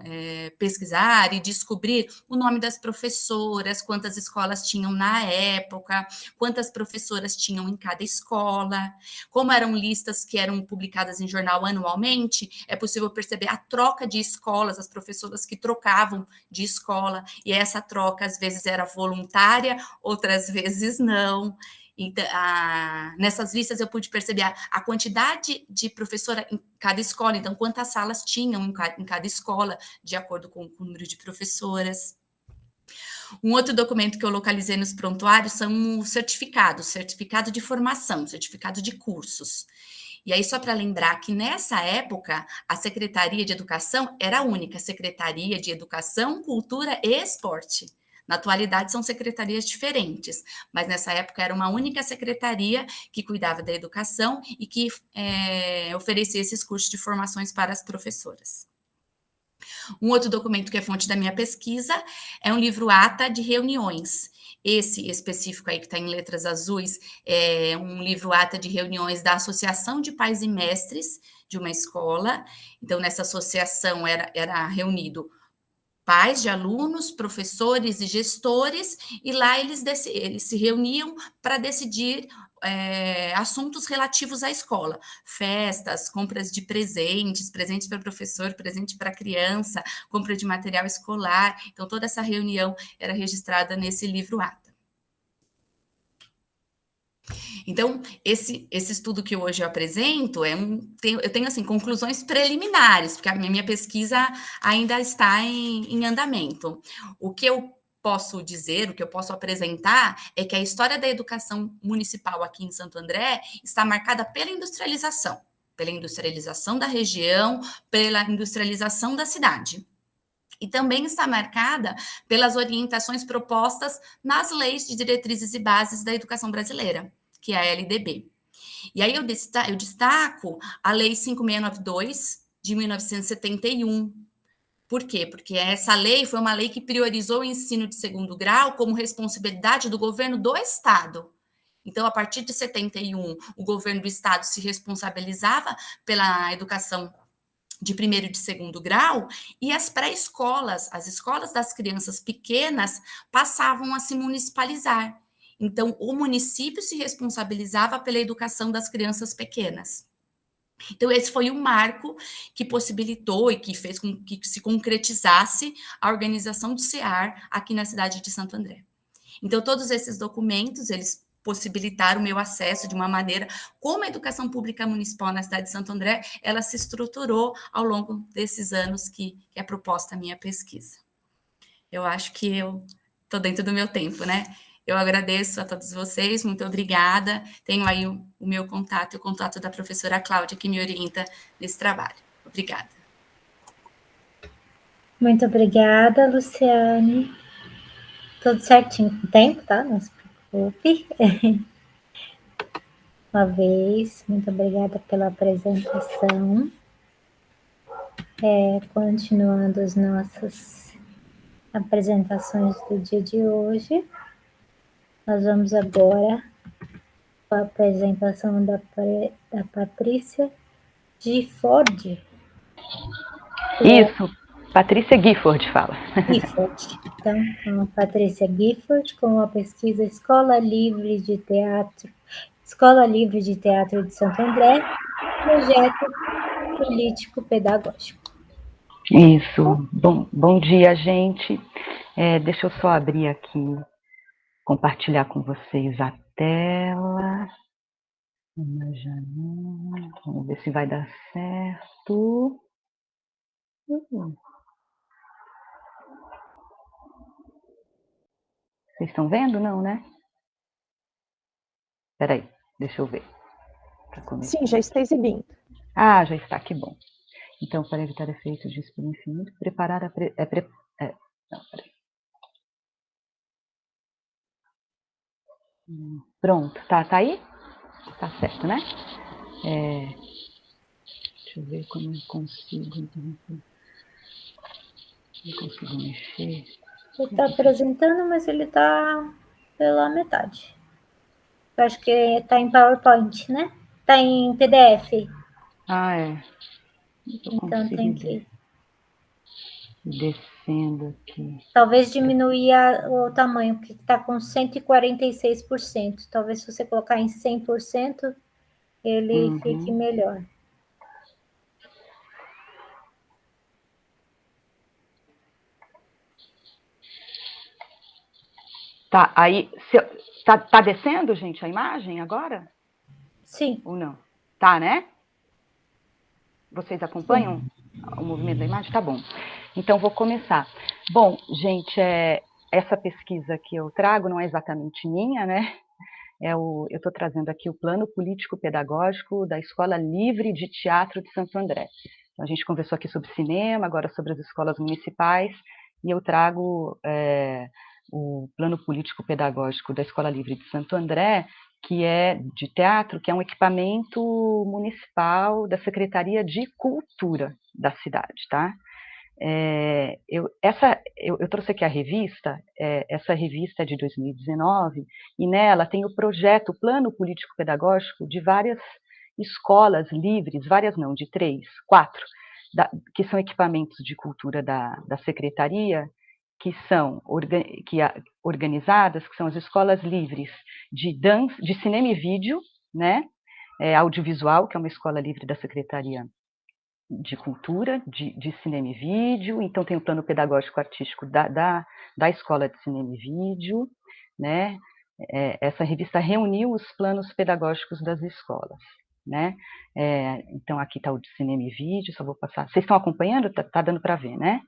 pesquisar e descobrir o nome das professoras, quantas escolas tinham na época, quantas professoras tinham em cada escola. Como eram listas que eram publicadas em jornal anualmente, é possível perceber a troca de escolas, as professoras que trocavam de escola, e essa troca, às vezes, era voluntária, outras vezes não. Então, nessas listas eu pude perceber a quantidade de professora em cada escola, então quantas salas tinham em cada escola, de acordo com o número de professoras. Um outro documento que eu localizei nos prontuários são os certificado de formação, certificado de cursos. E aí, só para lembrar que nessa época, a Secretaria de Educação era a única Secretaria de Educação, Cultura e Esporte. Na atualidade, são secretarias diferentes, mas nessa época era uma única secretaria que cuidava da educação e que oferecia esses cursos de formações para as professoras. Um outro documento que é fonte da minha pesquisa é um livro-ata de reuniões. Esse específico aí, que está em letras azuis, é um livro-ata de reuniões da Associação de Pais e Mestres de uma escola. Então, nessa associação era reunido pais de alunos, professores e gestores, e lá eles se reuniam para decidir assuntos relativos à escola, festas, compras de presentes para professor, presente para criança, compra de material escolar. Então, toda essa reunião era registrada nesse livro-ata. Então, esse estudo que hoje eu apresento, eu tenho assim, conclusões preliminares, porque a minha pesquisa ainda está em andamento. O que eu posso dizer, o que eu posso apresentar, é que a história da educação municipal aqui em Santo André está marcada pela industrialização da região, pela industrialização da cidade. E também está marcada pelas orientações propostas nas leis de diretrizes e bases da educação brasileira, que é a LDB. E aí eu destaco a Lei 5692, de 1971. Por quê? Porque essa lei foi uma lei que priorizou o ensino de segundo grau como responsabilidade do governo do Estado. Então, a partir de 71, o governo do estado se responsabilizava pela educação de primeiro e de segundo grau, e as pré-escolas, as escolas das crianças pequenas, passavam a se municipalizar. Então, o município se responsabilizava pela educação das crianças pequenas. Então, esse foi um marco que possibilitou e que fez com que se concretizasse a organização do CEAR aqui na cidade de Santo André. Então, todos esses documentos, eles possibilitar o meu acesso de uma maneira como a educação pública municipal na cidade de Santo André, ela se estruturou ao longo desses anos que é proposta a minha pesquisa. Eu acho que eu estou dentro do meu tempo, né? Eu agradeço a todos vocês, muito obrigada. Tenho aí o meu contato e o contato da professora Cláudia, que me orienta nesse trabalho. Obrigada. Muito obrigada, Luciane. Tudo certinho com o tempo, tá? Não se preocupe. Uma vez, muito obrigada pela apresentação. Continuando as nossas apresentações do dia de hoje, nós vamos agora com a apresentação da Patrícia Gifford. Isso, Patrícia Gifford fala. Gifford. Então, a Patrícia Gifford, com a pesquisa Escola Livre de Teatro de Santo André, projeto político-pedagógico. Isso, bom dia, gente. Deixa eu só abrir aqui, compartilhar com vocês a tela. Uma janela, vamos ver se vai dar certo. Vocês estão vendo? Não, né? Espera aí, deixa eu ver. Sim, já está exibindo. Ah, já está, que bom. Então, para evitar efeitos de espelho infinito, preparar a... não, peraí. Pronto, tá aí? Tá certo, né? Deixa eu ver como eu consigo... Não consigo mexer. Ele está apresentando, mas ele está pela metade. Eu acho que está em PowerPoint, né? Está em PDF. Ah, é. Então tem que... Descendo aqui. Talvez diminuir o tamanho, porque está com 146%. Talvez se você colocar em 100%, ele fique melhor. Tá, aí... Tá descendo, gente, a imagem agora? Sim. Ou não? Tá, né? Vocês acompanham o movimento da imagem? Tá bom. Então, vou começar. Bom, gente, essa pesquisa que eu trago não é exatamente minha, né? Eu estou trazendo aqui o Plano Político-Pedagógico da Escola Livre de Teatro de Santo André. Então, a gente conversou aqui sobre cinema, agora sobre as escolas municipais, e eu trago o Plano Político-Pedagógico da Escola Livre de Santo André, que é de teatro, que é um equipamento municipal da Secretaria de Cultura da cidade, tá? Eu trouxe aqui a revista, essa revista é de 2019, e nela tem o projeto, o Plano Político-Pedagógico de várias escolas livres, várias não, de 4, que são equipamentos de cultura da Secretaria, que são organizadas, que são as escolas livres de dança, de cinema e vídeo, né? Audiovisual, que é uma escola livre da Secretaria de Cultura, de Cinema e Vídeo. Então tem o plano pedagógico artístico da Escola de Cinema e Vídeo, né? Essa revista reuniu os planos pedagógicos das escolas, né? Então aqui está o de Cinema e Vídeo, só vou passar. Vocês estão acompanhando? Tá dando para ver, né?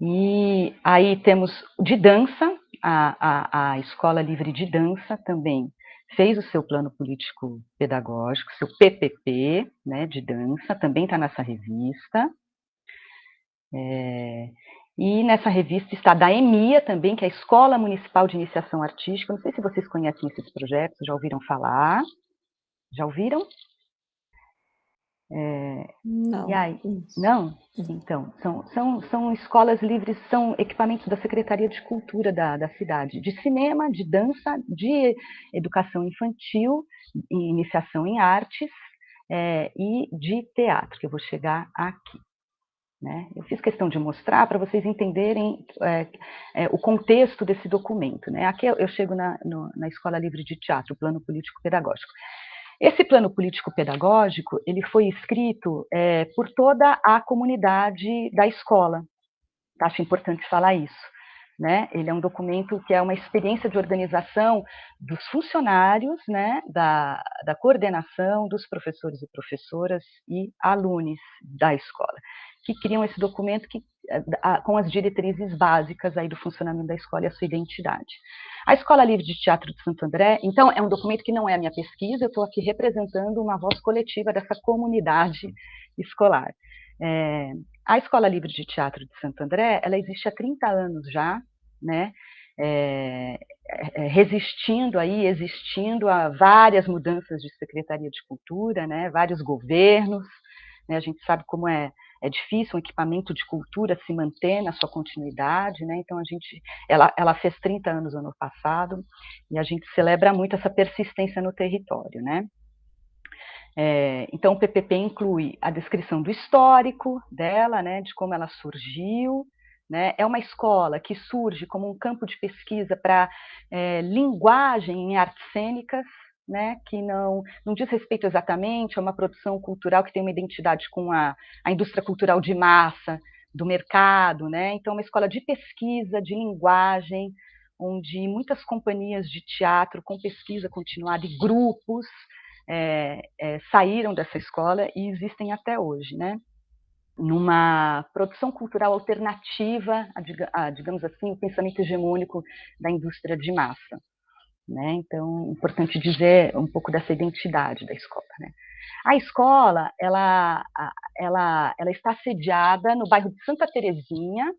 E aí temos de dança, a Escola Livre de Dança também fez o seu plano político pedagógico, seu PPP, né, de dança, também está nessa revista. E nessa revista está da EMIA também, que é a Escola Municipal de Iniciação Artística. Não sei se vocês conhecem esses projetos, já ouviram falar? Já ouviram? Não. E aí, não? Então, são escolas livres, são equipamentos da Secretaria de Cultura da cidade, de cinema, de dança, de educação infantil, iniciação em artes e de teatro, que eu vou chegar aqui. Né? Eu fiz questão de mostrar para vocês entenderem o contexto desse documento. Né? Aqui eu chego na Escola Livre de Teatro, Plano Político Pedagógico. Esse plano político-pedagógico, ele foi escrito por toda a comunidade da escola. Acho importante falar isso. Né? Ele é um documento que é uma experiência de organização dos funcionários, né? da coordenação, dos professores e professoras e alunos da escola, que criam esse documento com as diretrizes básicas aí do funcionamento da escola e a sua identidade. A Escola Livre de Teatro de Santo André, então, é um documento que não é a minha pesquisa, eu estou aqui representando uma voz coletiva dessa comunidade escolar. A Escola Livre de Teatro de Santo André, ela existe há 30 anos já, né? Existindo a várias mudanças de Secretaria de Cultura, né? Vários governos, né? A gente sabe como é difícil um equipamento de cultura se manter na sua continuidade, né? Então ela fez 30 anos ano passado e a gente celebra muito essa persistência no território, né? Então o PPP inclui a descrição do histórico dela, né? De como ela surgiu, né? É uma escola que surge como um campo de pesquisa para linguagem em artes cênicas, né, que não diz respeito exatamente a uma produção cultural que tem uma identidade com a indústria cultural de massa, do mercado, né? Então, uma escola de pesquisa, de linguagem, onde muitas companhias de teatro com pesquisa continuada e grupos saíram dessa escola e existem até hoje, né? Numa produção cultural alternativa, digamos assim, o pensamento hegemônico da indústria de massa. Né? Então, é importante dizer um pouco dessa identidade da escola. Né? A escola, ela está sediada no bairro de Santa Terezinha,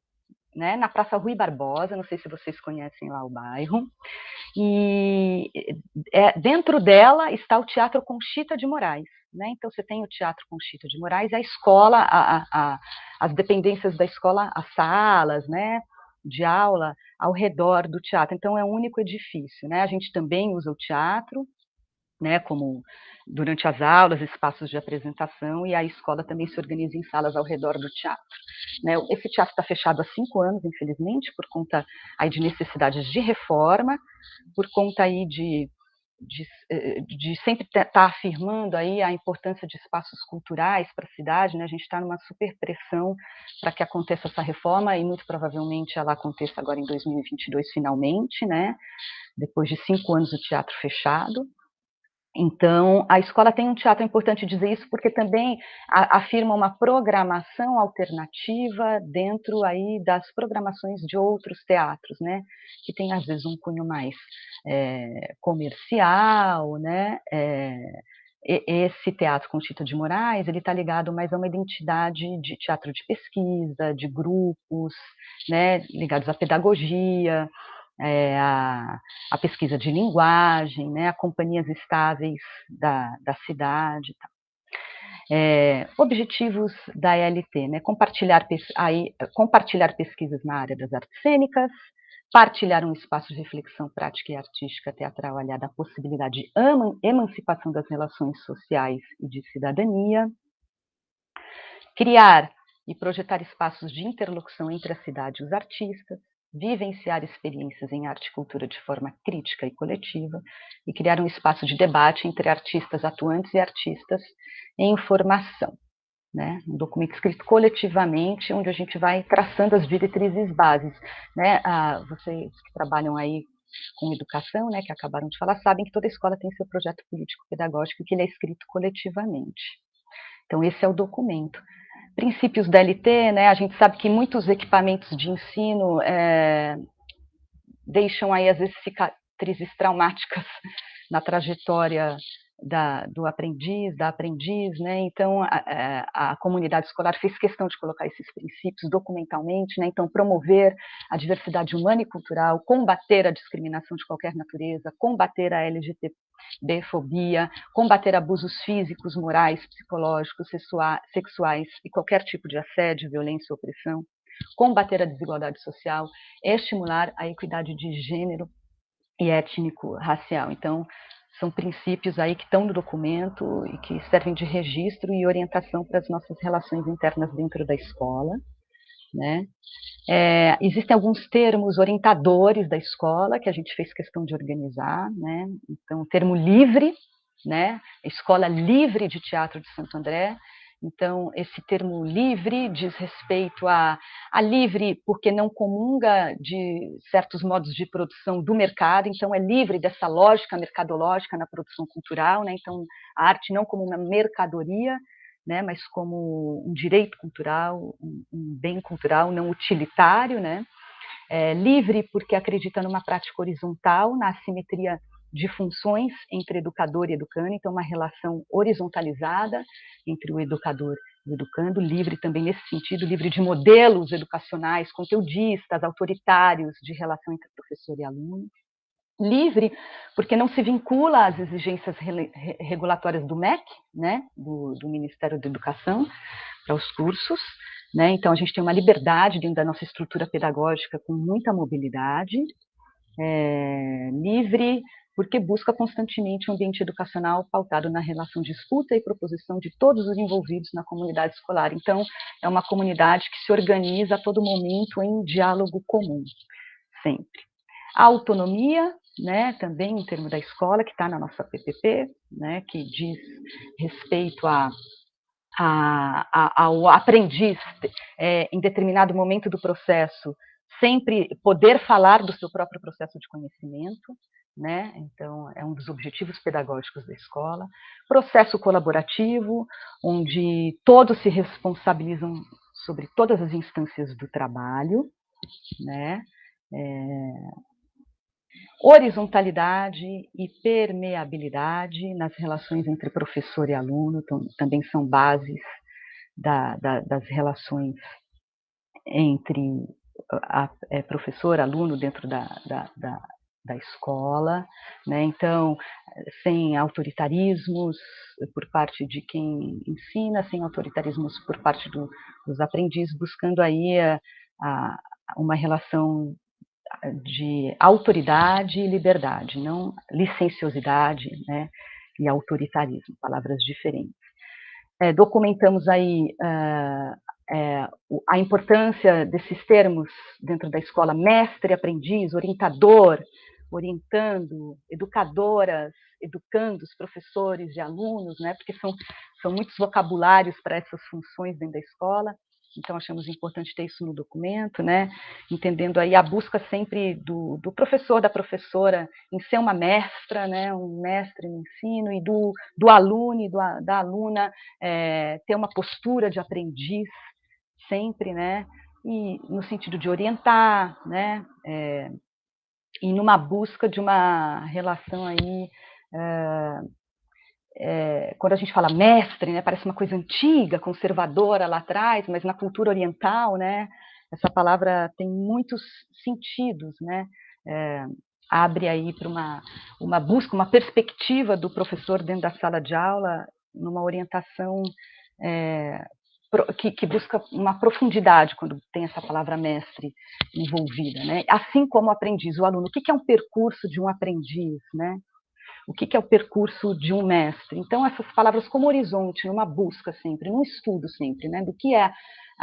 né, na Praça Rui Barbosa, não sei se vocês conhecem lá o bairro, e dentro dela está o Teatro Conchita de Moraes. Né? Então, você tem o Teatro Conchita de Moraes, a escola, as dependências da escola, as salas, né, de aula ao redor do teatro. Então, é um único edifício. Né? A gente também usa o teatro, né, como durante as aulas, espaços de apresentação, e a escola também se organiza em salas ao redor do teatro. Né? Esse teatro está fechado há 5 anos, infelizmente, por conta aí de necessidades de reforma, por conta aí de sempre estar afirmando aí a importância de espaços culturais para a cidade, né? A gente está numa super pressão para que aconteça essa reforma, e muito provavelmente ela aconteça agora em 2022 finalmente, né? Depois de 5 anos o teatro fechado. Então, a escola tem um teatro, é importante dizer isso, porque também afirma uma programação alternativa dentro aí das programações de outros teatros, né, que tem às vezes um cunho mais comercial, né, esse Teatro Conchita de Moraes, ele está ligado mais a uma identidade de teatro de pesquisa, de grupos, né, ligados à pedagogia, a pesquisa de linguagem, né, a companhias estáveis da cidade. Tá. Objetivos da ELT, né, compartilhar pesquisas na área das artes cênicas, partilhar um espaço de reflexão prática e artística teatral aliada à possibilidade de emancipação das relações sociais e de cidadania, criar e projetar espaços de interlocução entre a cidade e os artistas, vivenciar experiências em arte e cultura de forma crítica e coletiva, e criar um espaço de debate entre artistas atuantes e artistas em formação. Né? Um documento escrito coletivamente, onde a gente vai traçando as diretrizes bases. Né? Vocês que trabalham aí com educação, né, que acabaram de falar, sabem que toda escola tem seu projeto político-pedagógico, que ele é escrito coletivamente. Então, esse é o documento. Princípios da LT, né, a gente sabe que muitos equipamentos de ensino deixam aí, às vezes, cicatrizes traumáticas na trajetória do aprendiz, da aprendiz, né? Então, a comunidade escolar fez questão de colocar esses princípios documentalmente, né? Então, promover a diversidade humana e cultural, combater a discriminação de qualquer natureza, combater a LGBTfobia, combater abusos físicos, morais, psicológicos, sexuais e qualquer tipo de assédio, violência ou opressão, combater a desigualdade social, estimular a equidade de gênero e étnico-racial. Então, são princípios aí que estão no documento e que servem de registro e orientação para as nossas relações internas dentro da escola, né? Existem alguns termos orientadores da escola que a gente fez questão de organizar, né? Então, o termo livre, né? Escola Livre de Teatro de Santo André. Então, esse termo livre diz respeito a livre porque não comunga de certos modos de produção do mercado, então é livre dessa lógica mercadológica na produção cultural, né? Então, a arte não como uma mercadoria, né? Mas como um direito cultural, um bem cultural não utilitário, né? Livre porque acredita numa prática horizontal, na assimetria de funções entre educador e educando, então uma relação horizontalizada entre o educador e o educando, livre também nesse sentido, livre de modelos educacionais, conteudistas, autoritários de relação entre professor e aluno. Livre porque não se vincula às exigências regulatórias do MEC, né, do Ministério da Educação, para os cursos, né? Então a gente tem uma liberdade dentro da nossa estrutura pedagógica com muita mobilidade. Livre porque busca constantemente um ambiente educacional pautado na relação de escuta e proposição de todos os envolvidos na comunidade escolar. Então, é uma comunidade que se organiza a todo momento em diálogo comum, sempre. A autonomia, né, também em termos da escola, que está na nossa PPP, né, que diz respeito ao aprendiz, em determinado momento do processo, sempre poder falar do seu próprio processo de conhecimento, né? Então, é um dos objetivos pedagógicos da escola. Processo colaborativo, onde todos se responsabilizam sobre todas as instâncias do trabalho, né? Horizontalidade e permeabilidade nas relações entre professor e aluno, então, também são bases das relações entre professor e aluno dentro da escola, né? Então, sem autoritarismos por parte de quem ensina, sem autoritarismos por parte dos aprendizes, buscando aí uma relação de autoridade e liberdade, não licenciosidade, né, e autoritarismo, palavras diferentes. Documentamos aí a importância desses termos dentro da escola: mestre, aprendiz, orientador, orientando, educadoras, educandos, professores e alunos, né, porque são muitos vocabulários para essas funções dentro da escola. Então, achamos importante ter isso no documento, né? Entendendo aí a busca sempre do professor, da professora, em ser uma mestra, né? Um mestre no ensino, e do aluno e da aluna ter uma postura de aprendiz sempre, né? E no sentido de orientar, né? E numa busca de uma relação aí... quando a gente fala mestre, né, parece uma coisa antiga, conservadora lá atrás, mas na cultura oriental, né, essa palavra tem muitos sentidos, né, abre aí para uma busca, uma perspectiva do professor dentro da sala de aula, numa orientação que busca uma profundidade quando tem essa palavra mestre envolvida, né, assim como o aprendiz, o aluno. O que é um percurso de um aprendiz, né? O que é o percurso de um mestre? Então, essas palavras como horizonte, numa busca sempre, num estudo sempre, né, do que é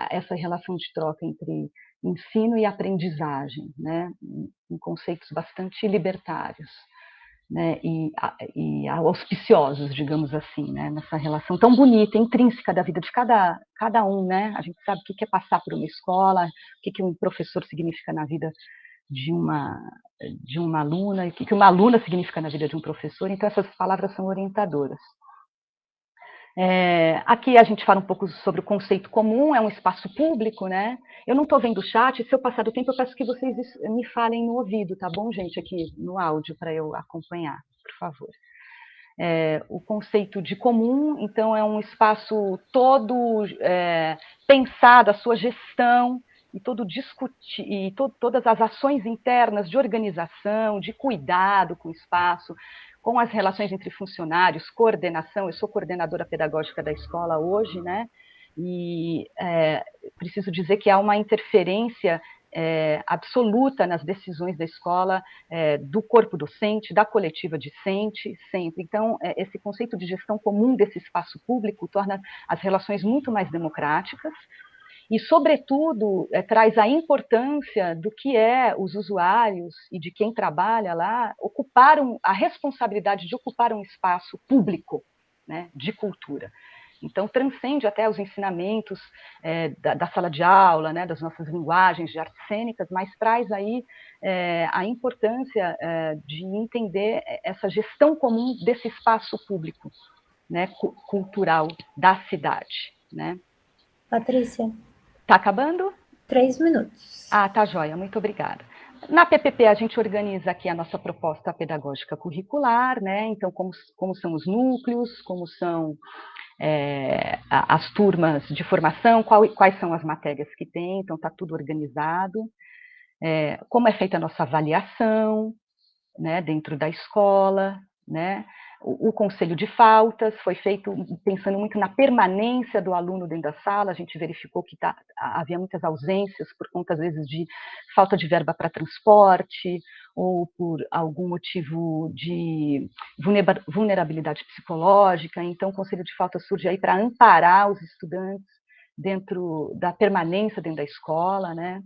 essa relação de troca entre ensino e aprendizagem, né, em conceitos bastante libertários, né, e auspiciosos, digamos assim, né, nessa relação tão bonita, intrínseca da vida de cada um, né? A gente sabe o que é passar por uma escola, o que um professor significa na vida de uma aluna, e o que uma aluna significa na vida de um professor. Então, essas palavras são orientadoras. Aqui a gente fala um pouco sobre o conceito comum, é um espaço público, né? Eu não estou vendo o chat, se eu passar do tempo, eu peço que vocês me falem no ouvido, tá bom, gente, aqui no áudio, para eu acompanhar, por favor. o conceito de comum, então é um espaço todo pensado, a sua gestão, e todo discutir, e todas as ações internas de organização, de cuidado com o espaço, com as relações entre funcionários, coordenação. Eu sou coordenadora pedagógica da escola hoje, né? E preciso dizer que há uma interferência absoluta nas decisões da escola, do corpo docente, da coletiva discente, sempre. Então, esse conceito de gestão comum desse espaço público torna as relações muito mais democráticas, e, sobretudo, traz a importância do que os usuários e de quem trabalha lá ocuparam a responsabilidade de ocupar um espaço público, né, de cultura. Então, transcende até os ensinamentos da sala de aula, né, das nossas linguagens de artes cênicas, mas traz aí a importância de entender essa gestão comum desse espaço público, né, cultural da cidade, né. Patrícia. Está acabando? 3 minutos. Ah, tá joia, muito obrigada. Na PPP, a gente organiza aqui a nossa proposta pedagógica curricular, né? Então, como são os núcleos, como são as turmas de formação, quais são as matérias que tem, então está tudo organizado. Como é feita a nossa avaliação, né, dentro da escola, né? O conselho de faltas foi feito pensando muito na permanência do aluno dentro da sala. A gente verificou que havia muitas ausências por conta, às vezes, de falta de verba para transporte, ou por algum motivo de vulnerabilidade psicológica. Então, o conselho de faltas surge aí para amparar os estudantes dentro da permanência dentro da escola, né?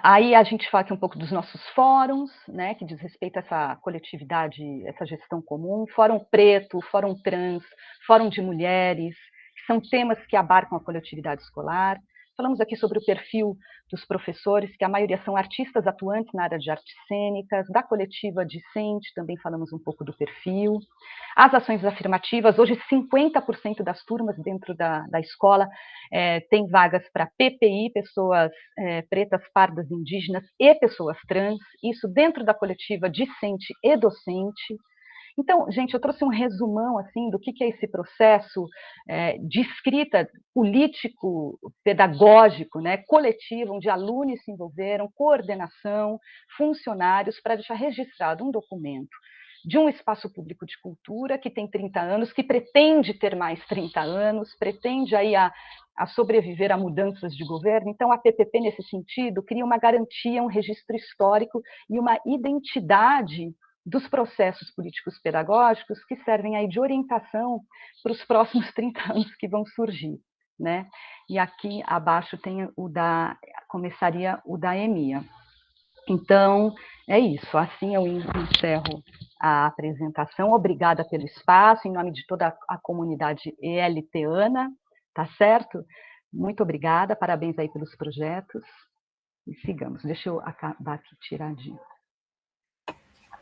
Aí a gente fala aqui um pouco dos nossos fóruns, né, que diz respeito a essa coletividade, essa gestão comum, Fórum Preto, Fórum Trans, Fórum de Mulheres, que são temas que abarcam a coletividade escolar. Falamos aqui sobre o perfil dos professores, que a maioria são artistas atuantes na área de artes cênicas, da coletiva discente, também falamos um pouco do perfil. As ações afirmativas, hoje 50% das turmas dentro da escola tem vagas para PPI, pessoas pretas, pardas, indígenas e pessoas trans, isso dentro da coletiva discente e docente. Então, gente, eu trouxe um resumão assim do que é esse processo de escrita político, pedagógico, né, coletivo, onde alunos se envolveram, coordenação, funcionários, para deixar registrado um documento de um espaço público de cultura que tem 30 anos, que pretende ter mais 30 anos, pretende aí a sobreviver a mudanças de governo. Então, a PPP, nesse sentido, cria uma garantia, um registro histórico e uma identidade dos processos políticos pedagógicos que servem aí de orientação para os próximos 30 anos que vão surgir, né? E aqui abaixo tem começaria o da EMIA. Então, é isso, assim eu encerro a apresentação. Obrigada pelo espaço, em nome de toda a comunidade ELTeana, tá certo? Muito obrigada, parabéns aí pelos projetos, e sigamos. Deixa eu acabar aqui, tirar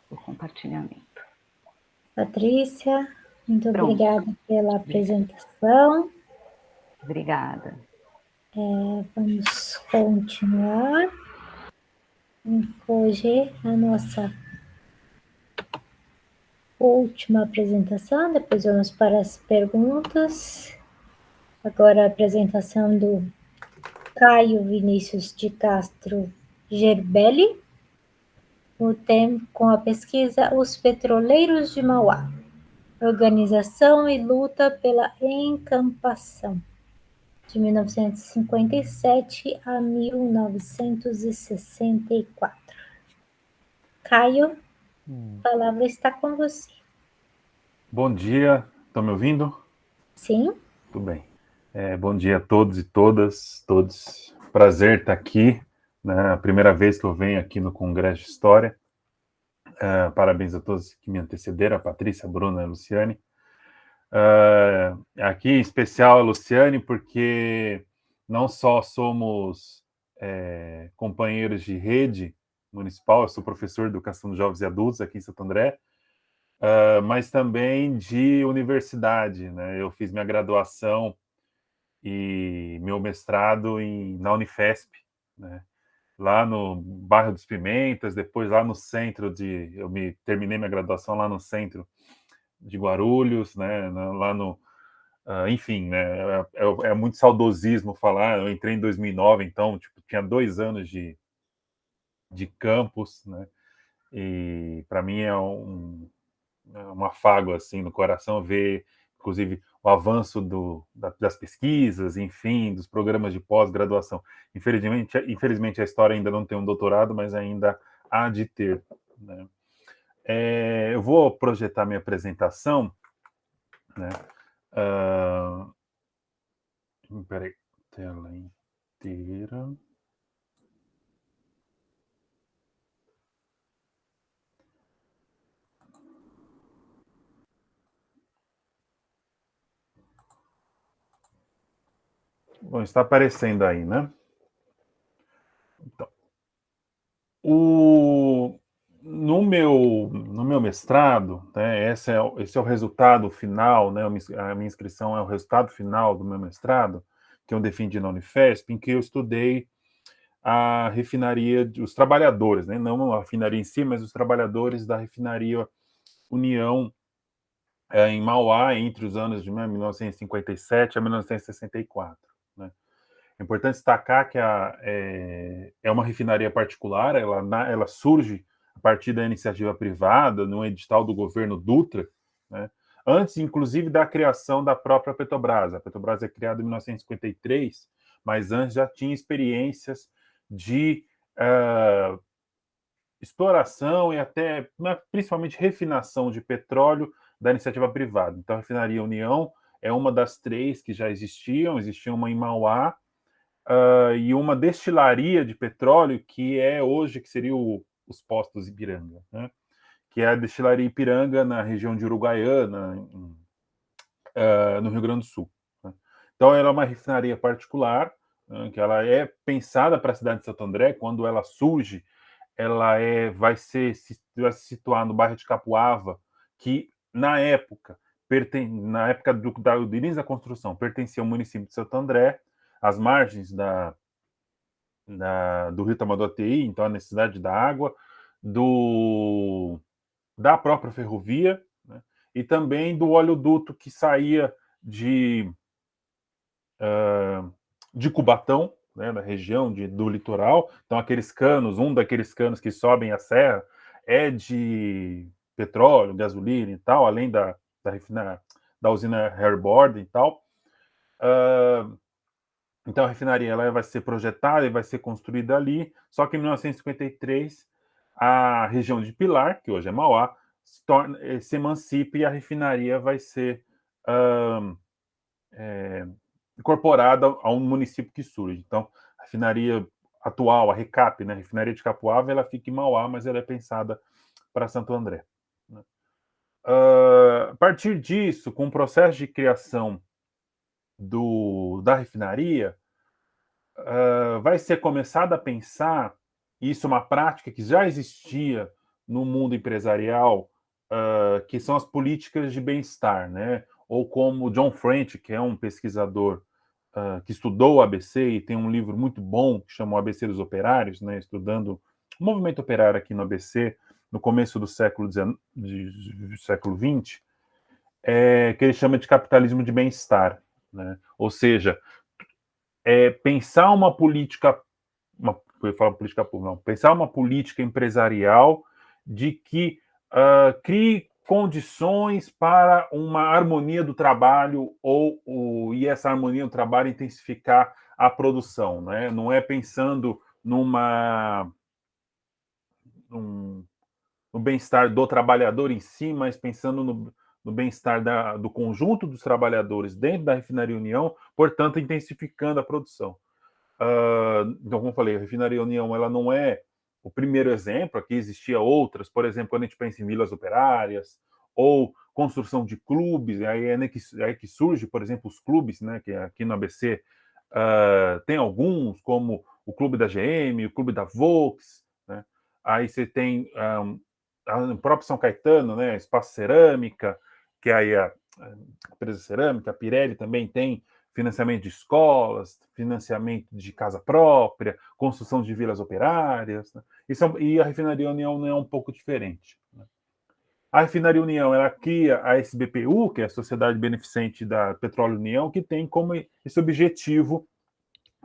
o compartilhamento. Patrícia, muito obrigada pela apresentação. Obrigada. Vamos continuar. Hoje a nossa última apresentação, depois vamos para as perguntas. Agora a apresentação do Caio Vinícius de Castro Gerbelli, com a pesquisa Os Petroleiros de Mauá, Organização e Luta pela Encampação, de 1957 a 1964. Caio, a palavra está com você. Bom dia, estão me ouvindo? Sim. Tudo bem. Bom dia a todos e todas, todos. Prazer estar aqui, né? A primeira vez que eu venho aqui no Congresso de História. Parabéns a todos que me antecederam, a Patrícia, a Bruna e a Luciane. Aqui em especial a Luciane, porque não só somos companheiros de rede municipal, eu sou professor de Educação de Jovens e Adultos aqui em Santo André, mas também de universidade, né? Eu fiz minha graduação e meu mestrado na Unifesp, né? lá no bairro dos Pimentas, depois lá no centro terminei minha graduação lá no centro de Guarulhos, né, lá no, enfim, né, é muito saudosismo falar, eu entrei em 2009, então, tipo, tinha 2 anos de campus, né, e para mim é um afago, assim, no coração ver, inclusive, o avanço das pesquisas, enfim, dos programas de pós-graduação. Infelizmente, a história ainda não tem um doutorado, mas ainda há de ter, né. Eu vou projetar minha apresentação, né? Peraí, tela inteira. Bom, está aparecendo aí, né? Então, no meu mestrado, né, esse é o resultado final, né, a minha inscrição é o resultado final do meu mestrado, que eu defendi na Unifesp, em que eu estudei a refinaria, os trabalhadores, né, não a refinaria em si, mas os trabalhadores da refinaria União, em Mauá, entre os anos de 1957 a 1964. Né. É importante destacar que é uma refinaria particular, ela surge a partir da iniciativa privada, no edital do governo Dutra, né? Antes, inclusive, da criação da própria Petrobras. A Petrobras é criada em 1953, mas antes já tinha experiências de exploração e até, principalmente, refinação de petróleo da iniciativa privada. Então, a refinaria União é uma das 3 que já existia uma em Mauá, e uma destilaria de petróleo que hoje, que seria os Postos Ipiranga, né? Que é a destilaria Ipiranga na região de Uruguaiana, no Rio Grande do Sul. Né? Então, ela é uma refinaria particular, né, que ela é pensada para a cidade de Santo André. Quando ela surge, ela vai se situar no bairro de Capuava, que na época do início da construção, pertencia ao município de Santo André, às margens do Rio Tamanduateí, então a necessidade da água, da própria ferrovia, né, e também do oleoduto que saía de Cubatão, né, da região do litoral. Então, um daqueles canos que sobem a serra é de petróleo, gasolina e tal, além da usina Herborn e tal. Então, a refinaria ela vai ser projetada e vai ser construída ali, só que em 1953, a região de Pilar, que hoje é Mauá, se emancipa e a refinaria vai ser incorporada a um município que surge. Então, a refinaria atual, a RECAP, né, a refinaria de Capuava, ela fica em Mauá, mas ela é pensada para Santo André. Né? A partir disso, com o processo de criação da refinaria, vai ser começado a pensar, isso é uma prática que já existia no mundo empresarial, que são as políticas de bem-estar, né? Ou como John French, que é um pesquisador que estudou o ABC e tem um livro muito bom que chama o ABC dos Operários, né? Estudando o movimento operário aqui no ABC no começo do século XX, que ele chama de capitalismo de bem-estar, né? Ou seja, pensar uma política, pensar uma política empresarial de que crie condições para uma harmonia do trabalho e essa harmonia do trabalho intensificar a produção, né? Não é pensando no bem-estar do trabalhador em si, mas pensando no bem-estar do conjunto dos trabalhadores dentro da refinaria União, portanto, intensificando a produção. Então, como eu falei, a refinaria União ela não é o primeiro exemplo, aqui existia outras, por exemplo, quando a gente pensa em vilas operárias, ou construção de clubes, aí é que surge, por exemplo, os clubes, né, que aqui no ABC tem alguns, como o clube da GM, o clube da Volks, né? Aí você tem o próprio São Caetano, né, Espaço Cerâmica, que aí a empresa cerâmica, a Pirelli também tem financiamento de escolas, financiamento de casa própria, construção de vilas operárias, né? E a Refinaria União não é um pouco diferente, né? A Refinaria União, ela cria a SBPU, que é a Sociedade Beneficente da Petróleo União, que tem como esse objetivo,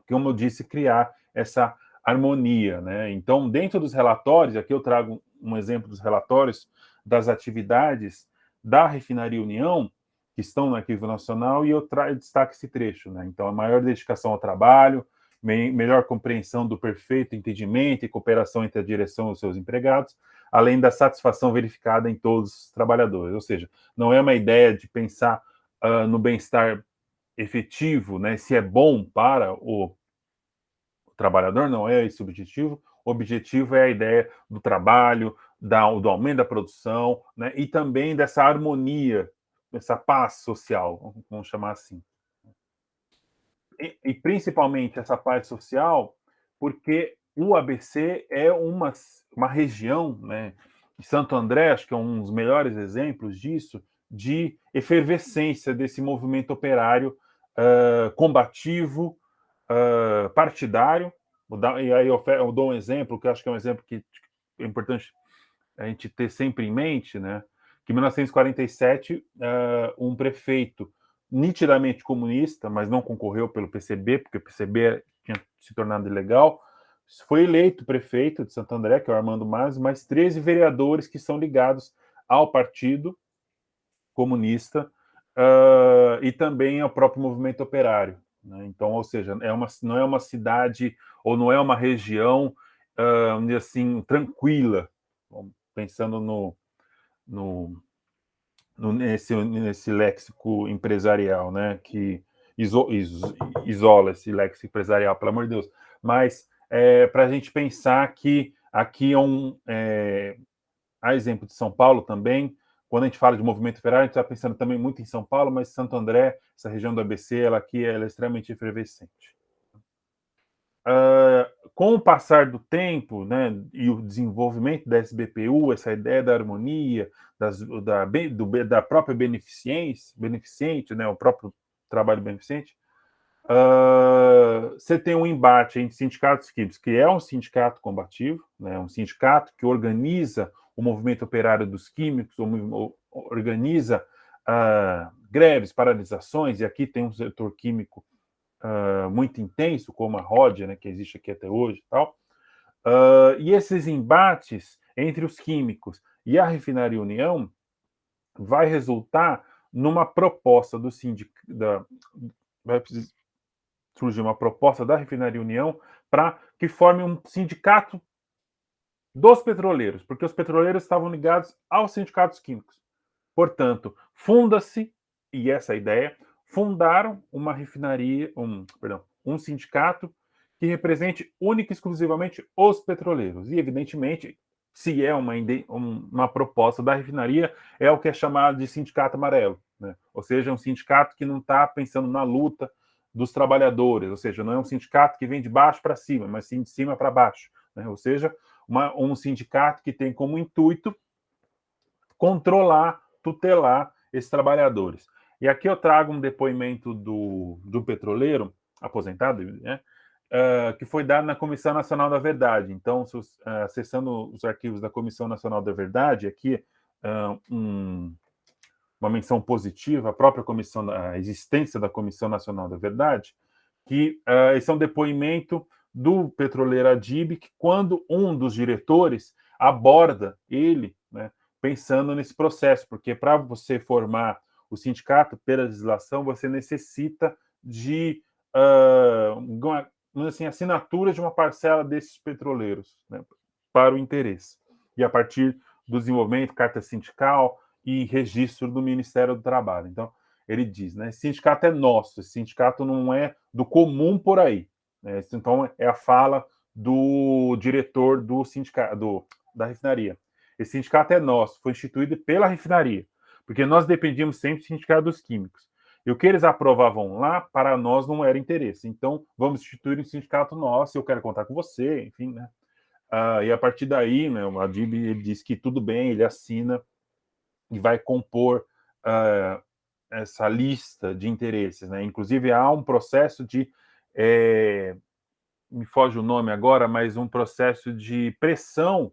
como eu disse, criar essa harmonia, né? Então, dentro dos relatórios, aqui eu trago um exemplo dos relatórios das atividades da Refinaria União, que estão no Arquivo Nacional, e eu destaco esse trecho, né? Então, a maior dedicação ao trabalho, melhor compreensão do perfeito entendimento e cooperação entre a direção e os seus empregados, além da satisfação verificada em todos os trabalhadores. Ou seja, não é uma ideia de pensar no bem-estar efetivo, né? Se é bom para o trabalhador, não é esse o objetivo. O objetivo é a ideia do trabalho, do aumento da produção, né? E também dessa harmonia, essa paz social, vamos chamar assim. E principalmente essa paz social, porque o ABC é uma região, né? Santo André, acho que é um dos melhores exemplos disso, de efervescência desse movimento operário combativo, partidário. E aí eu dou um exemplo, que eu acho que é um exemplo que é importante a gente ter sempre em mente, né? Que em 1947, um prefeito nitidamente comunista, mas não concorreu pelo PCB, porque o PCB tinha se tornado ilegal, foi eleito prefeito de Santo André, que é o Armando Mazzi, mais 13 vereadores que são ligados ao Partido Comunista e também ao próprio movimento operário, né? Então, ou seja, não é uma cidade ou não é uma região assim, tranquila, pensando nesse léxico empresarial, né, que isola esse léxico empresarial, pelo amor de Deus. Mas para a gente pensar que aqui há exemplo de São Paulo também. Quando a gente fala de movimento operário, a gente está pensando também muito em São Paulo, mas Santo André, essa região do ABC, ela é extremamente efervescente. Com o passar do tempo, né, e o desenvolvimento da SBPU, essa ideia da harmonia, da própria beneficente, né, o próprio trabalho beneficente, você tem um embate entre sindicatos químicos, que é um sindicato combativo, né, um sindicato que organiza o movimento operário dos químicos, organiza greves, paralisações, e aqui tem um setor químico muito intenso, como a Ródia, né, que existe aqui até hoje, tal. E esses embates entre os químicos e a Refinaria União vai resultar numa proposta do sindicato, vai surgir uma proposta da Refinaria União para que forme um sindicato dos petroleiros, porque os petroleiros estavam ligados aos sindicatos químicos. Portanto, funda-se, e essa é a ideia, fundaram uma refinaria, um sindicato que represente única e exclusivamente os petroleiros. E, evidentemente, se é uma proposta da refinaria, é o que é chamado de sindicato amarelo, né? Ou seja, um sindicato que não está pensando na luta dos trabalhadores, ou seja, não é um sindicato que vem de baixo para cima, mas sim de cima para baixo, né? Ou seja, um sindicato que tem como intuito controlar, tutelar esses trabalhadores. E aqui eu trago um depoimento do petroleiro aposentado, né, que foi dado na Comissão Nacional da Verdade. Então, acessando os arquivos da Comissão Nacional da Verdade, aqui uma menção positiva, a existência da Comissão Nacional da Verdade, que esse é um depoimento do petroleiro Adib, que quando um dos diretores aborda ele, né, pensando nesse processo, porque para você formar o sindicato pela legislação, você necessita de assim, assinatura de uma parcela desses petroleiros, né, para o interesse. E a partir do desenvolvimento, carta sindical e registro do Ministério do Trabalho. Então, ele diz, né, esse sindicato é nosso, esse sindicato não é do comum por aí, né? Então, é a fala do diretor do sindicato, da refinaria. Esse sindicato é nosso, foi instituído pela refinaria, porque nós dependíamos sempre do sindicato dos químicos. E o que eles aprovavam lá, para nós não era interesse. Então, vamos instituir um sindicato nosso, eu quero contar com você, enfim, né? E a partir daí, né, o Adib ele diz que tudo bem, ele assina e vai compor essa lista de interesses, né? Inclusive, há um processo de, me foge o nome agora, mas um processo de pressão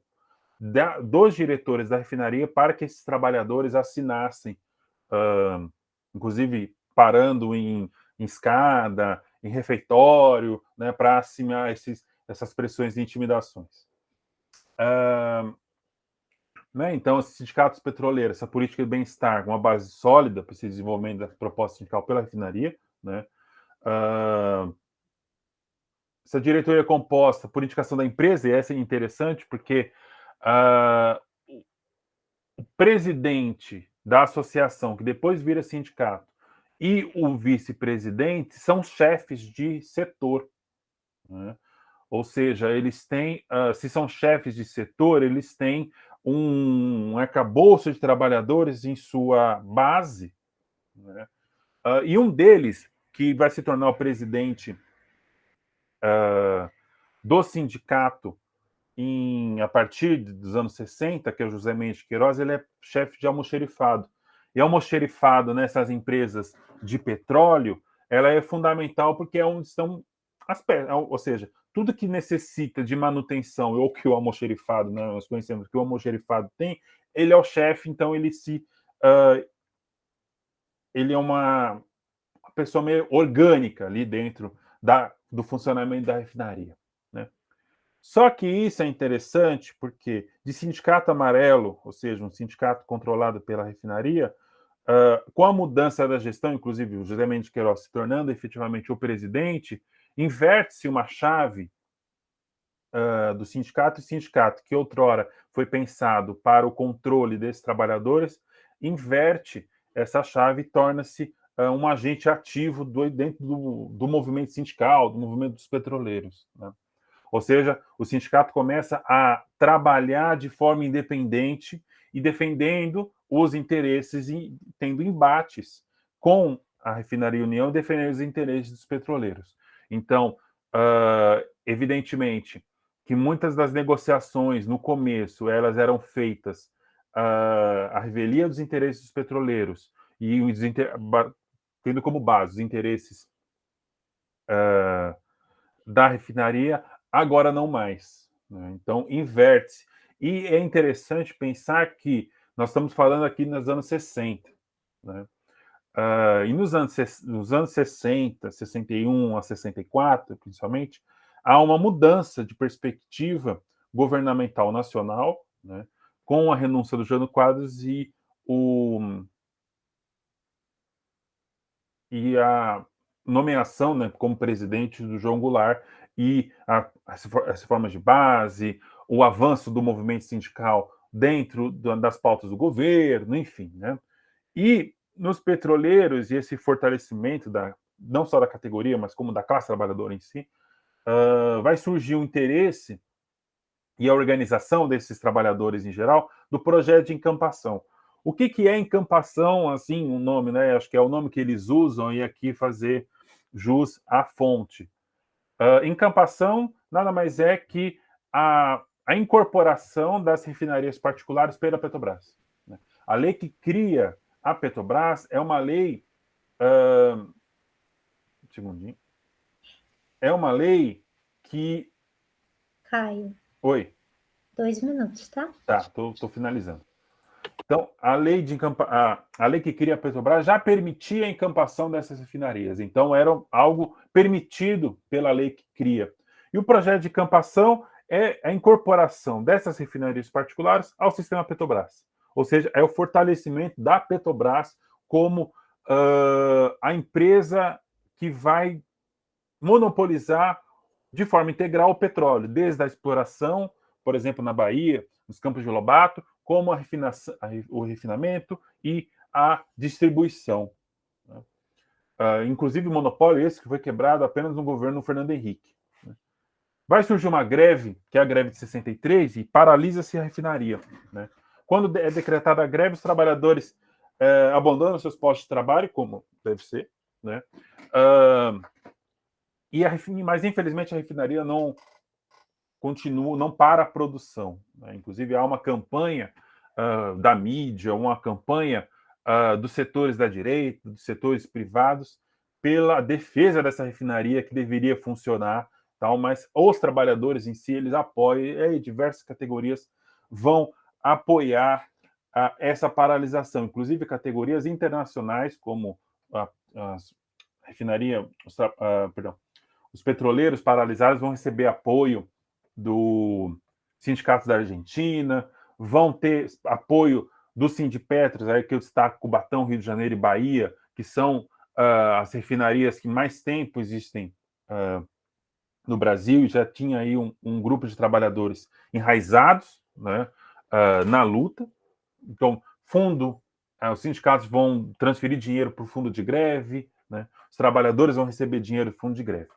dos diretores da refinaria para que esses trabalhadores assinassem, inclusive parando em escada, em refeitório, né, para assinar essas pressões e intimidações. Né, então, os sindicatos petroleiros, essa política de bem-estar, uma base sólida para esse desenvolvimento da proposta sindical pela refinaria, né, essa diretoria é composta por indicação da empresa, e essa é interessante porque o presidente da associação, que depois vira sindicato, e o vice-presidente são chefes de setor, né? Ou seja, eles têm, se são chefes de setor, eles têm um arcabouço de trabalhadores em sua base, né? E um deles, que vai se tornar o presidente do sindicato a partir dos anos 60, que é o José Mendes de Queiroz, ele é chefe de almoxerifado. E almoxerifado nessas empresas de petróleo, ela é fundamental porque é onde estão as peças, ou seja, tudo que necessita de manutenção, ou que o almoxerifado, né, nós conhecemos que o almoxerifado tem, ele é o chefe, então ele é uma pessoa meio orgânica ali dentro do funcionamento da refinaria, né? Só que isso é interessante porque de sindicato amarelo, ou seja, um sindicato controlado pela refinaria, com a mudança da gestão, inclusive o José Mendes de Queiroz se tornando efetivamente o presidente, inverte-se uma chave do sindicato, e sindicato que outrora foi pensado para o controle desses trabalhadores, inverte essa chave e torna-se um agente ativo dentro do movimento sindical, do movimento dos petroleiros, né? Ou seja, o sindicato começa a trabalhar de forma independente e defendendo os interesses e tendo embates com a Refinaria União, defendendo os interesses dos petroleiros. Então, evidentemente, que muitas das negociações no começo elas eram feitas à revelia dos interesses dos petroleiros e tendo como base os interesses da refinaria, agora não mais, né? Então, inverte-se. E é interessante pensar que nós estamos falando aqui nos anos 60, né? E nos anos 60, 61 a 64, principalmente, há uma mudança de perspectiva governamental nacional, né, com a renúncia do Jânio Quadros e a nomeação, né, como presidente do João Goulart, e as reformas de base, o avanço do movimento sindical dentro das pautas do governo, enfim, né? E nos petroleiros, e esse fortalecimento não só da categoria, mas como da classe trabalhadora em si, vai surgir um interesse e a organização desses trabalhadores em geral do projeto de encampação. O que é encampação, assim, um nome, né? Acho que é o nome que eles usam, e aqui fazer jus à fonte. Encampação nada mais é que a incorporação das refinarias particulares pela Petrobras, né? A lei que cria a Petrobras é uma lei. Um segundinho. É uma lei que. Caio. Oi. 2 minutos, tá? Tá, tô finalizando. Então, a lei que cria a Petrobras já permitia a encampação dessas refinarias. Então, era algo permitido pela lei que cria. E o projeto de encampação é a incorporação dessas refinarias particulares ao sistema Petrobras. Ou seja, é o fortalecimento da Petrobras como a empresa que vai monopolizar de forma integral o petróleo, desde a exploração, por exemplo, na Bahia, nos Campos de Lobato, como o refinamento e a distribuição, né? Inclusive o monopólio esse que foi quebrado apenas no governo Fernando Henrique, né? Vai surgir uma greve, que é a greve de 63, e paralisa-se a refinaria, né? Quando é decretada a greve, os trabalhadores abandonam seus postos de trabalho, como deve ser, né? Mas infelizmente a refinaria não para a produção, né? Inclusive há uma campanha da mídia, uma campanha dos setores da direita, dos setores privados, pela defesa dessa refinaria que deveria funcionar, tal, mas os trabalhadores em si, eles apoiam, e diversas categorias vão apoiar essa paralisação, inclusive categorias internacionais, como a refinaria, os petroleiros paralisados vão receber apoio do sindicatos da Argentina, vão ter apoio do Sindipetros, aí que eu destaco Cubatão, Rio de Janeiro e Bahia, que são as refinarias que mais tempo existem no Brasil, e já tinha aí um grupo de trabalhadores enraizados, né, na luta. Então, os sindicatos vão transferir dinheiro para o fundo de greve, né, os trabalhadores vão receber dinheiro do fundo de greve.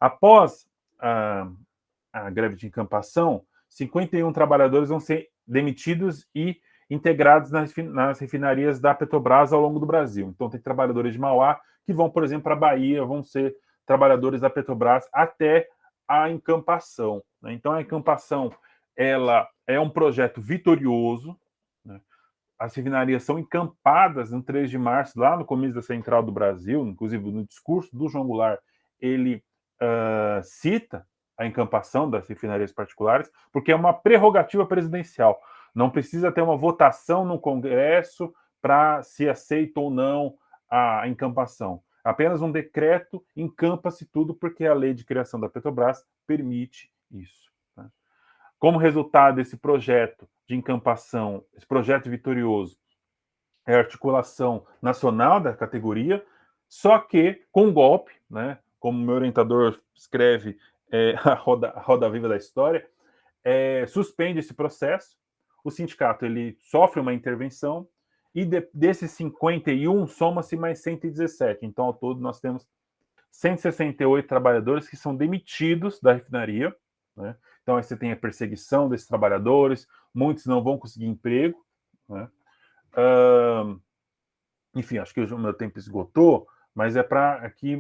Após a greve de encampação, 51 trabalhadores vão ser demitidos e integrados nas refinarias da Petrobras ao longo do Brasil. Então, tem trabalhadores de Mauá que vão, por exemplo, para a Bahia, vão ser trabalhadores da Petrobras até a encampação, né? Então, a encampação, ela é um projeto vitorioso, né? As refinarias são encampadas no 3 de março, lá no começo da Central do Brasil, inclusive no discurso do João Goulart, ele cita a encampação das refinarias particulares, porque é uma prerrogativa presidencial. Não precisa ter uma votação no Congresso para se aceita ou não a encampação. Apenas um decreto encampa-se tudo, porque a lei de criação da Petrobras permite isso. Né? Como resultado desse projeto de encampação, esse projeto vitorioso, é a articulação nacional da categoria, só que com golpe, né? Como meu orientador escreve a roda viva da história, suspende esse processo, o sindicato ele sofre uma intervenção, e desses 51, soma-se mais 117. Então, ao todo, nós temos 168 trabalhadores que são demitidos da refinaria, né? Então, aí você tem a perseguição desses trabalhadores, muitos não vão conseguir emprego, né? Enfim, acho que o meu tempo esgotou, mas é para aqui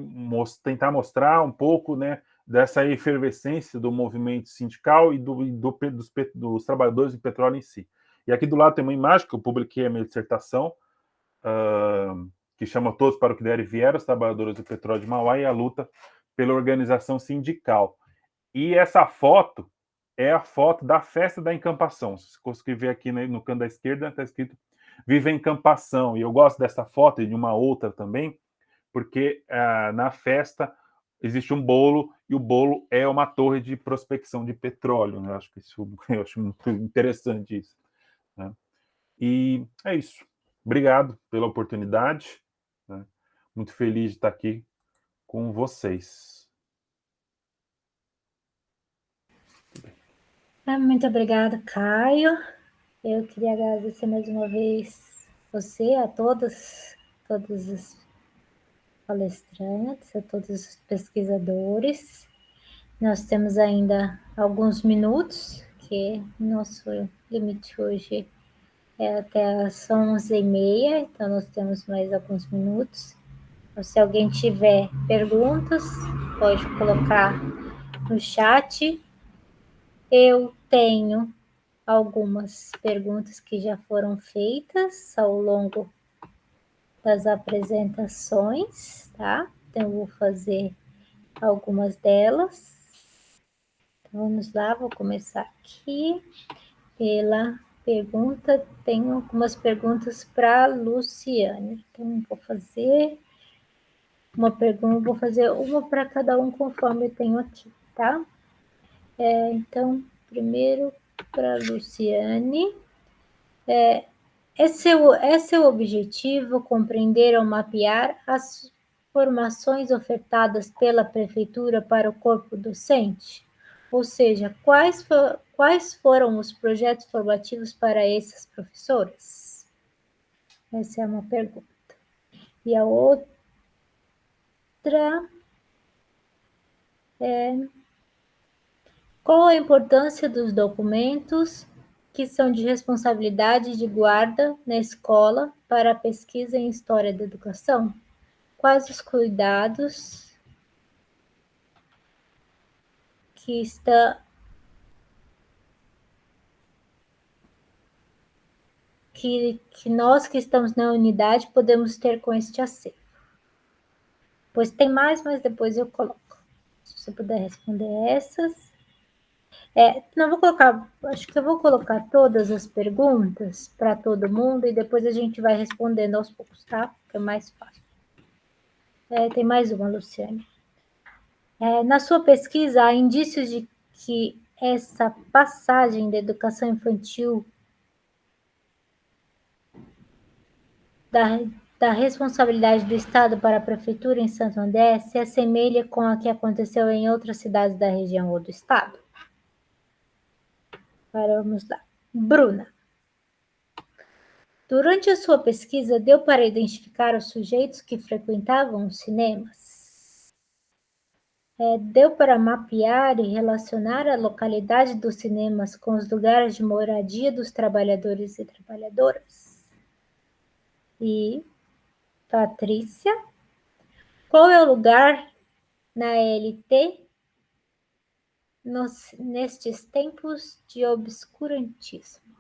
tentar mostrar um pouco, né, dessa efervescência do movimento sindical e dos trabalhadores de petróleo em si. E aqui do lado tem uma imagem que eu publiquei a minha dissertação, que chama Todos para o que Der e Vier, os trabalhadores do petróleo de Mauá e a luta pela organização sindical. E essa foto é a foto da festa da encampação. Se você conseguir ver aqui no canto da esquerda, está escrito Viva a Encampação. E eu gosto dessa foto e de uma outra também, porque na festa existe um bolo, e o bolo é uma torre de prospecção de petróleo. Né? Eu acho muito interessante isso. Né? E é isso. Obrigado pela oportunidade. Né? Muito feliz de estar aqui com vocês. Muito obrigada, Caio. Eu queria agradecer mais uma vez você, a todos os palestrantes, a todos os pesquisadores. Nós temos ainda alguns minutos, que nosso limite hoje é até as 11h30, então nós temos mais alguns minutos. Então, se alguém tiver perguntas, pode colocar no chat. Eu tenho algumas perguntas que já foram feitas ao longo das apresentações, tá? Então, eu vou fazer algumas delas. Então, vamos lá, vou começar aqui pela pergunta. Tenho algumas perguntas para a Luciane. Então, vou fazer uma para cada um, conforme eu tenho aqui, tá? Então, primeiro para a Luciane. É seu objetivo compreender ou mapear as formações ofertadas pela prefeitura para o corpo docente? Ou seja, quais foram os projetos formativos para esses professores? Essa é uma pergunta. E a outra é: qual a importância dos documentos que são de responsabilidade de guarda na escola para a pesquisa em História da Educação? Quais os cuidados que que nós que estamos na unidade podemos ter com este acervo? Pois tem mais, mas depois eu coloco. Se você puder responder essas. Não vou colocar, acho que eu vou colocar todas as perguntas para todo mundo e depois a gente vai respondendo aos poucos, tá? Que é mais fácil. Tem mais uma, Luciane. Na sua pesquisa, há indícios de que essa passagem da educação infantil da responsabilidade do Estado para a Prefeitura em Santo André se assemelha com a que aconteceu em outras cidades da região ou do Estado? Vamos lá. Bruna. Durante a sua pesquisa, deu para identificar os sujeitos que frequentavam os cinemas? Deu para mapear e relacionar a localidade dos cinemas com os lugares de moradia dos trabalhadores e trabalhadoras? E Patrícia, qual é o lugar na LT nestes tempos de obscurantismo?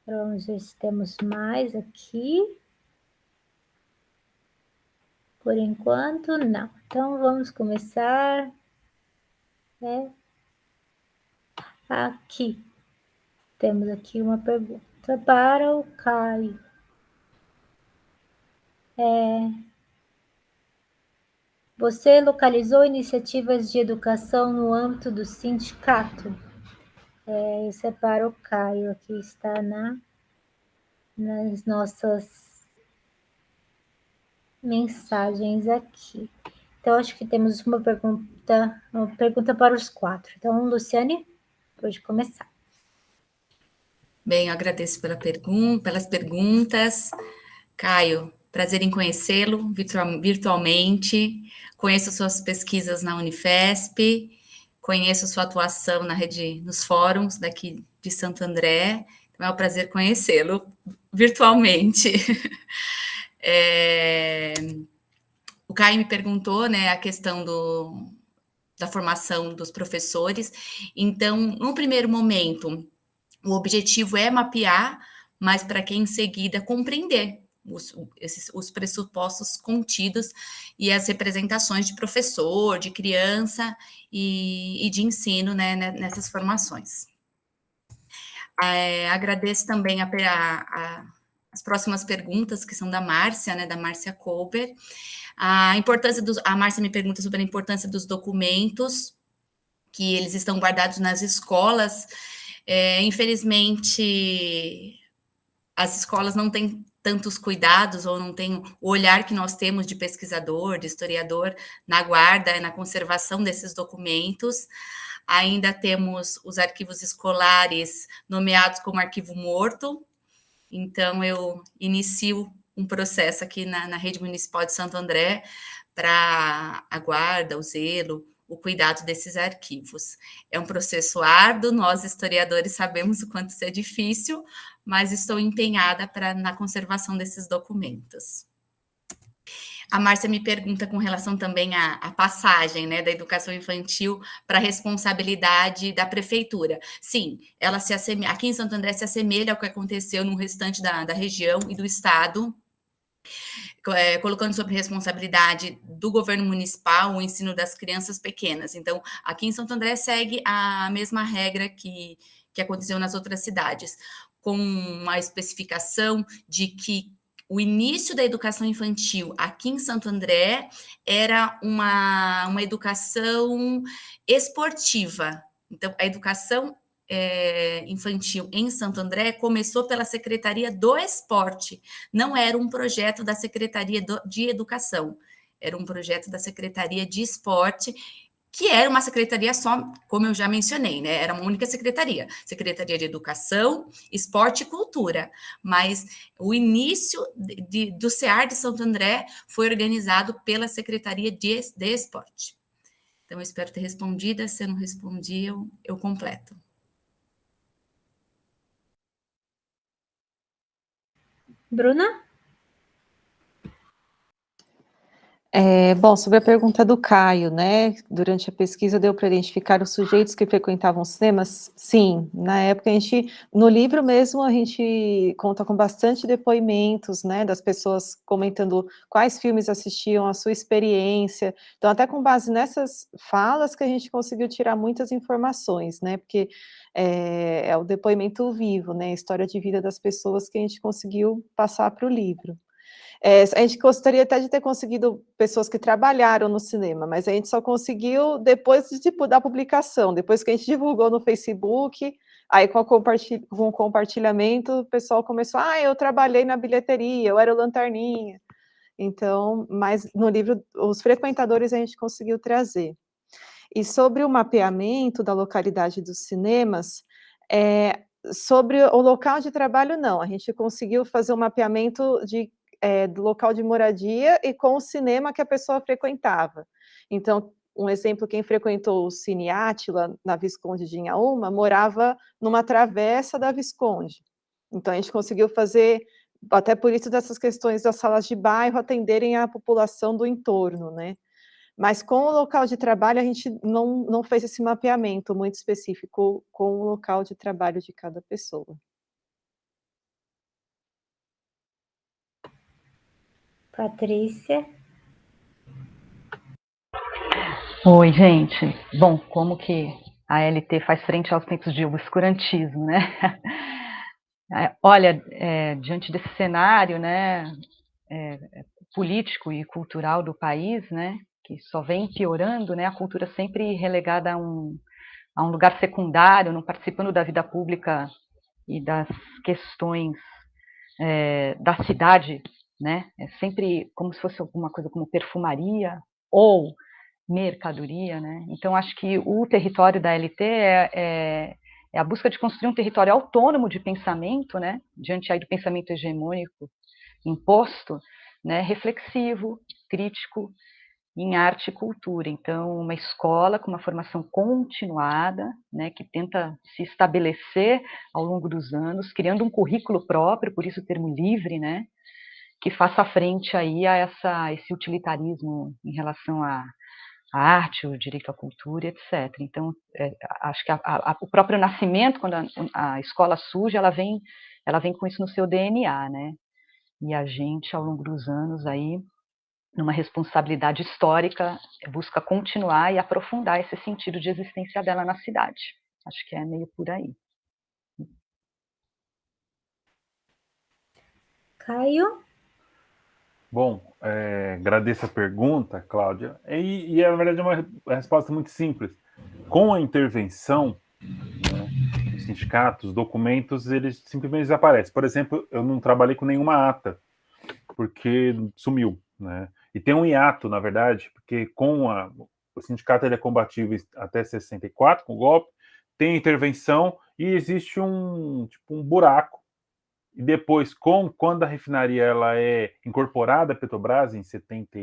Vamos ver se temos mais aqui. Por enquanto, não. Então, vamos começar. Aqui. Temos aqui uma pergunta para o Caio. Você localizou iniciativas de educação no âmbito do sindicato? Isso é para o Caio. Aqui está nas nossas mensagens aqui. Então, acho que temos uma pergunta para os 4. Então, Luciane, pode começar. Bem, eu agradeço pelas perguntas. Caio, prazer em conhecê-lo virtualmente. Conheço suas pesquisas na Unifesp, conheço sua atuação na rede, nos fóruns daqui de Santo André. Então é um prazer conhecê-lo virtualmente. O Caio me perguntou, né, a questão da formação dos professores. Então, no primeiro momento, o objetivo é mapear, mas para que em seguida compreender os pressupostos contidos e as representações de professor, de criança e de ensino, né, nessas formações. Agradeço também as próximas perguntas, que são da Márcia, né, da Márcia Colber. A Márcia me pergunta sobre a importância dos documentos, que eles estão guardados nas escolas. Infelizmente, as escolas não têm tantos cuidados ou não têm o olhar que nós temos de pesquisador, de historiador, na guarda e na conservação desses documentos. Ainda temos os arquivos escolares nomeados como arquivo morto. Então, eu inicio um processo aqui na Rede Municipal de Santo André para a guarda, o zelo, o cuidado desses arquivos. É um processo árduo, nós historiadores sabemos o quanto isso é difícil, mas estou empenhada na conservação desses documentos. A Márcia me pergunta com relação também à passagem, né, da educação infantil para a responsabilidade da prefeitura. Sim, ela aqui em Santo André se assemelha ao que aconteceu no restante da região e do estado, colocando sob responsabilidade do governo municipal o ensino das crianças pequenas. Então, aqui em Santo André segue a mesma regra que aconteceu nas outras cidades, com uma especificação de que o início da educação infantil aqui em Santo André era uma educação esportiva. Então, a educação infantil em Santo André começou pela Secretaria do Esporte, não era um projeto da Secretaria de Educação, era um projeto da Secretaria de Esporte, que era uma secretaria só, como eu já mencionei, né? Era uma única secretaria, Secretaria de Educação, Esporte e Cultura, mas o início do CEAR de Santo André foi organizado pela Secretaria de Esporte. Então, eu espero ter respondido, se eu não respondi, eu completo. Bruna? Bom, sobre a pergunta do Caio, né? Durante a pesquisa deu para identificar os sujeitos que frequentavam cinemas? Sim, na época no livro mesmo, a gente conta com bastante depoimentos, né? Das pessoas comentando quais filmes assistiam, a sua experiência. Então, até com base nessas falas que a gente conseguiu tirar muitas informações, né? Porque é o depoimento vivo, né? A história de vida das pessoas que a gente conseguiu passar para o livro. A gente gostaria até de ter conseguido pessoas que trabalharam no cinema, mas a gente só conseguiu depois da publicação, depois que a gente divulgou no Facebook, aí com o compartilhamento, o pessoal começou, eu trabalhei na bilheteria, eu era o lanterninha. Então, mas no livro, os frequentadores a gente conseguiu trazer. E sobre o mapeamento da localidade dos cinemas, sobre o local de trabalho, não, a gente conseguiu fazer um mapeamento do local de moradia e com o cinema que a pessoa frequentava. Então, um exemplo, quem frequentou o Cine Átila, na Visconde de Inhaúma, morava numa travessa da Visconde. Então, a gente conseguiu fazer, até por isso dessas questões das salas de bairro atenderem a população do entorno, né? Mas com o local de trabalho, a gente não fez esse mapeamento muito específico com o local de trabalho de cada pessoa. Patrícia. Oi, gente. Bom, como que a LT faz frente aos tempos de obscurantismo, né? Olha, diante desse cenário, né, político e cultural do país, né, que só vem piorando, né, a cultura sempre relegada a um lugar secundário, não participando da vida pública e das questões da cidade, né, é sempre como se fosse alguma coisa como perfumaria ou mercadoria, né? Então, acho que o território da LT é a busca de construir um território autônomo de pensamento, né? Diante aí do pensamento hegemônico imposto, né? Reflexivo, crítico, em arte e cultura. Então, uma escola com uma formação continuada, né? Que tenta se estabelecer ao longo dos anos, criando um currículo próprio, por isso o termo livre, né? Que faça frente aí a esse utilitarismo em relação à arte, o direito à cultura, etc. Então, acho que o próprio nascimento, quando a escola surge, ela vem com isso no seu DNA, né? E a gente, ao longo dos anos, aí, numa responsabilidade histórica, busca continuar e aprofundar esse sentido de existência dela na cidade. Acho que é meio por aí. Caio? Bom, agradeço a pergunta, Cláudia. E na verdade, é uma resposta muito simples. Com a intervenção, né, dos sindicatos, documentos, eles simplesmente desaparecem. Por exemplo, eu não trabalhei com nenhuma ata, porque sumiu, né? E tem um hiato, na verdade, porque o sindicato ele é combativo até 64, com o golpe, tem intervenção e existe um buraco. E depois, quando a refinaria ela é incorporada à Petrobras em 70,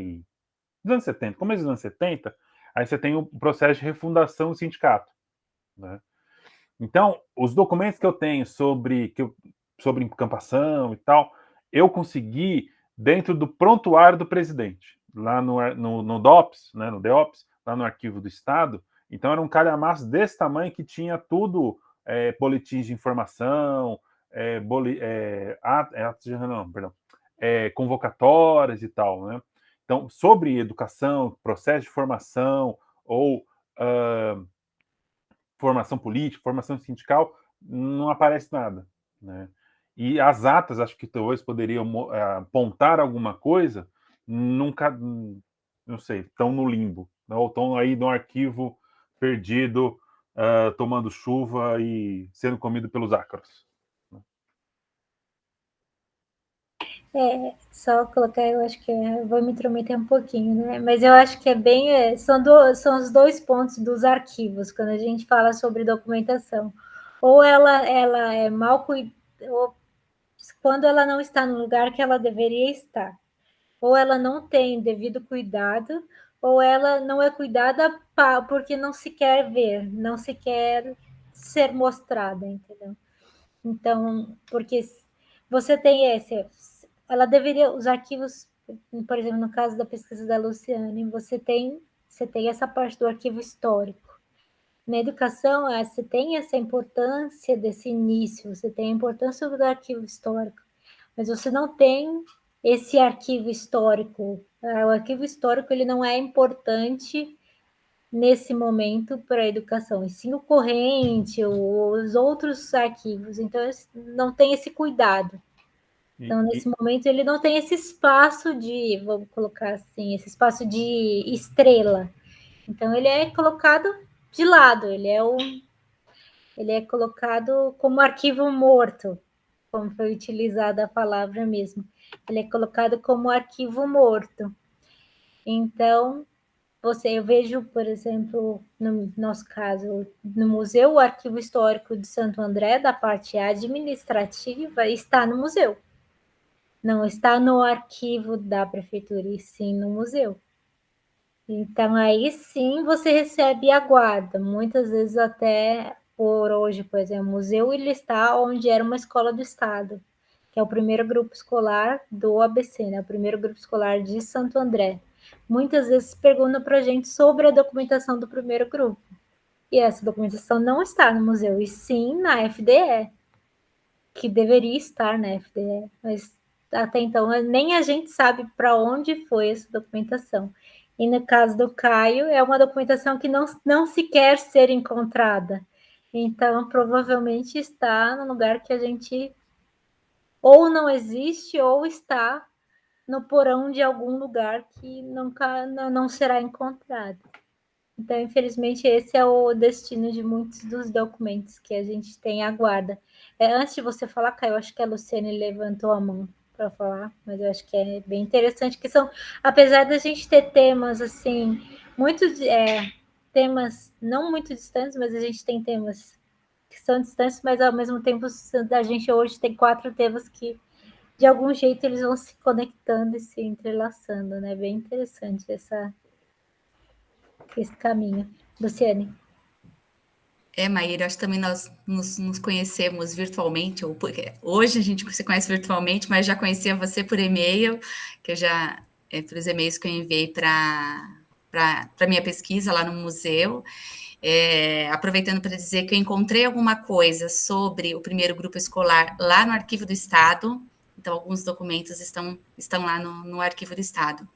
nos anos 70, começo dos anos 70, aí você tem o processo de refundação do sindicato, né? Então, os documentos que eu tenho sobre encampação e tal, eu consegui dentro do prontuário do presidente, lá no DOPS, né, no DEOPS, lá no Arquivo do Estado. Então, era um calhamaço desse tamanho que tinha tudo, boletins de informação, convocatórias e tal, né? Então, sobre educação, processo de formação ou formação política, formação sindical, não aparece nada, né? E as atas, acho que talvez poderiam apontar alguma coisa, nunca, não sei, estão no limbo, né? Ou estão aí no arquivo perdido, tomando chuva e sendo comido pelos ácaros. Só colocar, eu acho que vou me intrometer um pouquinho, né? Mas eu acho que é bem, são os dois pontos dos arquivos, quando a gente fala sobre documentação. Ou ela é mal cuidada, quando ela não está no lugar que ela deveria estar. Ou ela não tem devido cuidado, ou ela não é cuidada porque não se quer ver, não se quer ser mostrada, entendeu? Então, porque você tem os arquivos por exemplo, no caso da pesquisa da Luciane, você tem essa parte do arquivo histórico. Na educação, você tem essa importância desse início, você tem a importância do arquivo histórico, mas você não tem esse arquivo histórico. O arquivo histórico ele não é importante nesse momento para a educação, e sim o corrente, os outros arquivos. Então, não tem esse cuidado. Então, nesse momento, ele não tem esse espaço de, vamos colocar assim, esse espaço de estrela. Então, ele é colocado de lado, ele é colocado como arquivo morto, como foi utilizada a palavra mesmo. Ele é colocado como arquivo morto. Então, eu vejo, por exemplo, no nosso caso, no Museu, o Arquivo Histórico de Santo André, da parte administrativa, está no museu. Não está no arquivo da prefeitura, e sim no museu. Então, aí sim você recebe a guarda. Muitas vezes até por hoje, por exemplo, o museu ele está onde era uma escola do Estado, que é o primeiro grupo escolar do ABC, né? O primeiro grupo escolar de Santo André. Muitas vezes perguntam para a gente sobre a documentação do primeiro grupo. E essa documentação não está no museu, e sim na FDE, que deveria estar na FDE, mas até então nem a gente sabe para onde foi essa documentação. E no caso do Caio, é uma documentação que não se quer ser encontrada. Então, provavelmente está no lugar que a gente ou não existe ou está no porão de algum lugar que nunca não será encontrado. Então, infelizmente, esse é o destino de muitos dos documentos que a gente tem à guarda. Antes de você falar, Caio, eu acho que a Luciane levantou a mão para falar, mas eu acho que é bem interessante, que são, apesar da gente ter temas, assim, temas não muito distantes, mas a gente tem temas que são distantes, mas ao mesmo tempo a gente hoje tem 4 temas que de algum jeito eles vão se conectando e se entrelaçando, né? Bem interessante esse caminho. Luciane. Maíra, acho que também nós nos conhecemos virtualmente, ou porque hoje a gente se conhece virtualmente, mas já conhecia você por e-mail, que eu já, pelos e-mails que eu enviei para minha pesquisa lá no museu. Aproveitando para dizer que eu encontrei alguma coisa sobre o primeiro grupo escolar lá no Arquivo do Estado, então alguns documentos estão lá no Arquivo do Estado.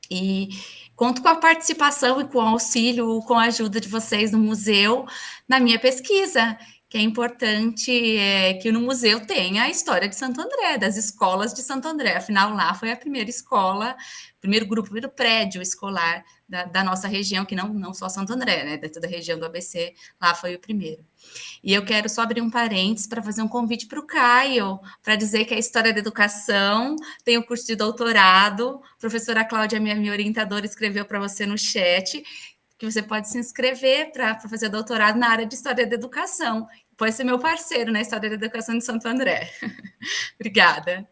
E conto com a participação e com o auxílio, com a ajuda de vocês no museu, na minha pesquisa, que é importante que no museu tenha a história de Santo André, das escolas de Santo André. Afinal, lá foi a primeira escola, primeiro grupo, primeiro prédio escolar da nossa região, que não só Santo André, né, de toda a região do ABC, lá foi o primeiro. E eu quero só abrir um parênteses para fazer um convite para o Caio, para dizer que a História da Educação tem o curso de doutorado. A professora Cláudia, minha orientadora, escreveu para você no chat que você pode se inscrever para fazer doutorado na área de História da Educação. Pode ser meu parceiro na História da Educação de Santo André. Obrigada.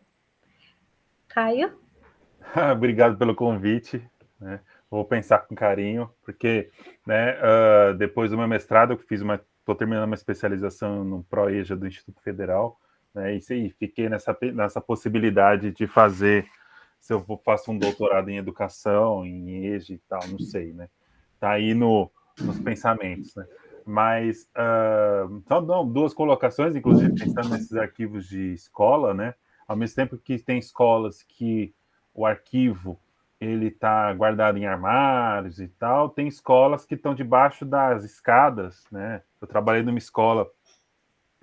Caio? Obrigado pelo convite, né? Vou pensar com carinho, porque, né, depois do meu mestrado, eu estou terminando uma especialização no ProEja do Instituto Federal, né, e fiquei nessa possibilidade de fazer, se eu faço um doutorado em educação, em EJA e tal, não sei, né? Tá aí nos pensamentos, né? Mas só 2 colocações, inclusive pensando nesses arquivos de escola, né? Ao mesmo tempo que tem escolas que o arquivo ele está guardado em armários e tal, tem escolas que estão debaixo das escadas, né? Eu trabalhei numa escola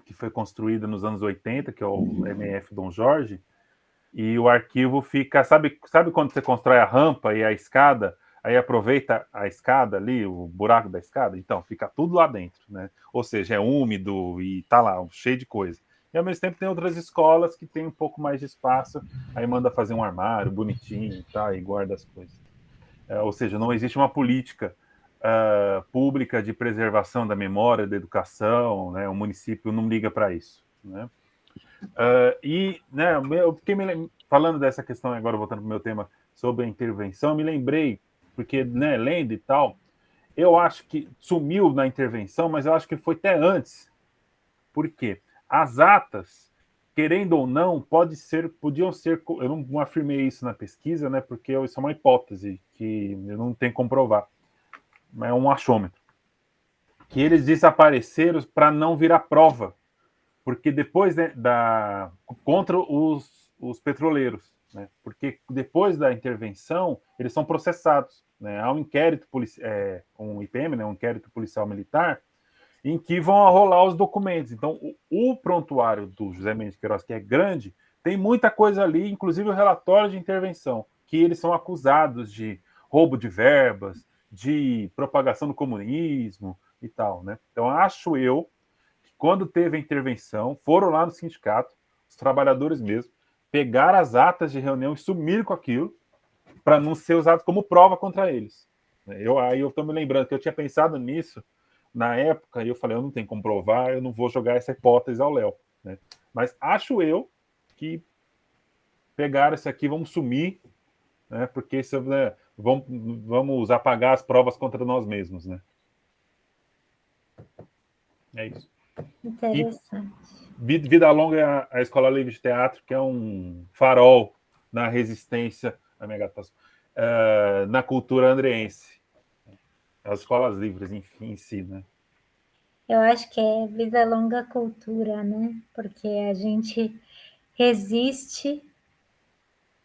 que foi construída nos anos 80, que é o MF Dom Jorge, e o arquivo fica, sabe quando você constrói a rampa e a escada, aí aproveita a escada ali, o buraco da escada? Então, fica tudo lá dentro, né? Ou seja, é úmido e tá lá, cheio de coisa. E ao mesmo tempo tem outras escolas que tem um pouco mais de espaço, aí manda fazer um armário bonitinho, tá? E guarda as coisas. Ou seja, não existe uma política pública de preservação da memória, da educação, né? O município não liga para isso, né? Né, eu fiquei falando dessa questão, agora voltando para o meu tema sobre a intervenção, me lembrei, porque, né, lendo e tal, eu acho que sumiu na intervenção, mas eu acho que foi até antes. Por quê? As atas, querendo ou não, podiam ser, eu não afirmei isso na pesquisa, né, porque isso é uma hipótese que eu não tenho como comprovar, mas é um achômetro, que eles desapareceram para não virar prova, porque depois, né, contra os petroleiros, né, porque depois da intervenção eles são processados, né, há um inquérito um IPM, né, um inquérito policial militar, em que vão rolar os documentos. Então, o prontuário do José Mendes de Queiroz, que é grande, tem muita coisa ali, inclusive o relatório de intervenção, que eles são acusados de roubo de verbas, de propagação do comunismo e tal, né? Então, acho eu que quando teve a intervenção, foram lá no sindicato, os trabalhadores mesmo, pegaram as atas de reunião e sumiram com aquilo, para não ser usado como prova contra eles. Aí eu estou me lembrando que eu tinha pensado nisso na época, e eu falei, eu não tenho como provar, eu não vou jogar essa hipótese ao Léo, né? Mas acho eu que pegaram isso aqui, vamos sumir, né? Porque né, vamos apagar as provas contra nós mesmos, né? É isso. Interessante. Vida Longa é a Escola Livre de Teatro, que é um farol na resistência, na cultura andreense. As escolas livres, enfim, em si, né? Eu acho que é vida longa cultura, né? Porque a gente resiste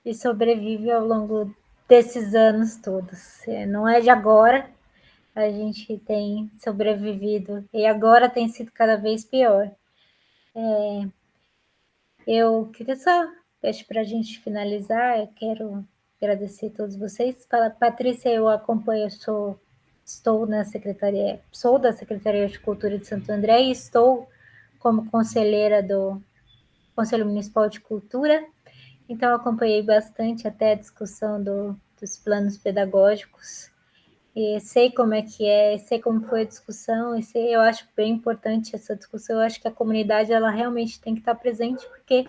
e sobrevive ao longo desses anos todos. Não é de agora, a gente tem sobrevivido e agora tem sido cada vez pior. Eu queria só, acho para a gente finalizar, eu quero agradecer a todos vocês. Patrícia, eu acompanho, estou na secretaria, sou da Secretaria de Cultura de Santo André e estou como conselheira do Conselho Municipal de Cultura, então eu acompanhei bastante até a discussão dos planos pedagógicos, e sei como é que é, sei como foi a discussão, eu acho bem importante essa discussão, eu acho que a comunidade ela realmente tem que estar presente, porque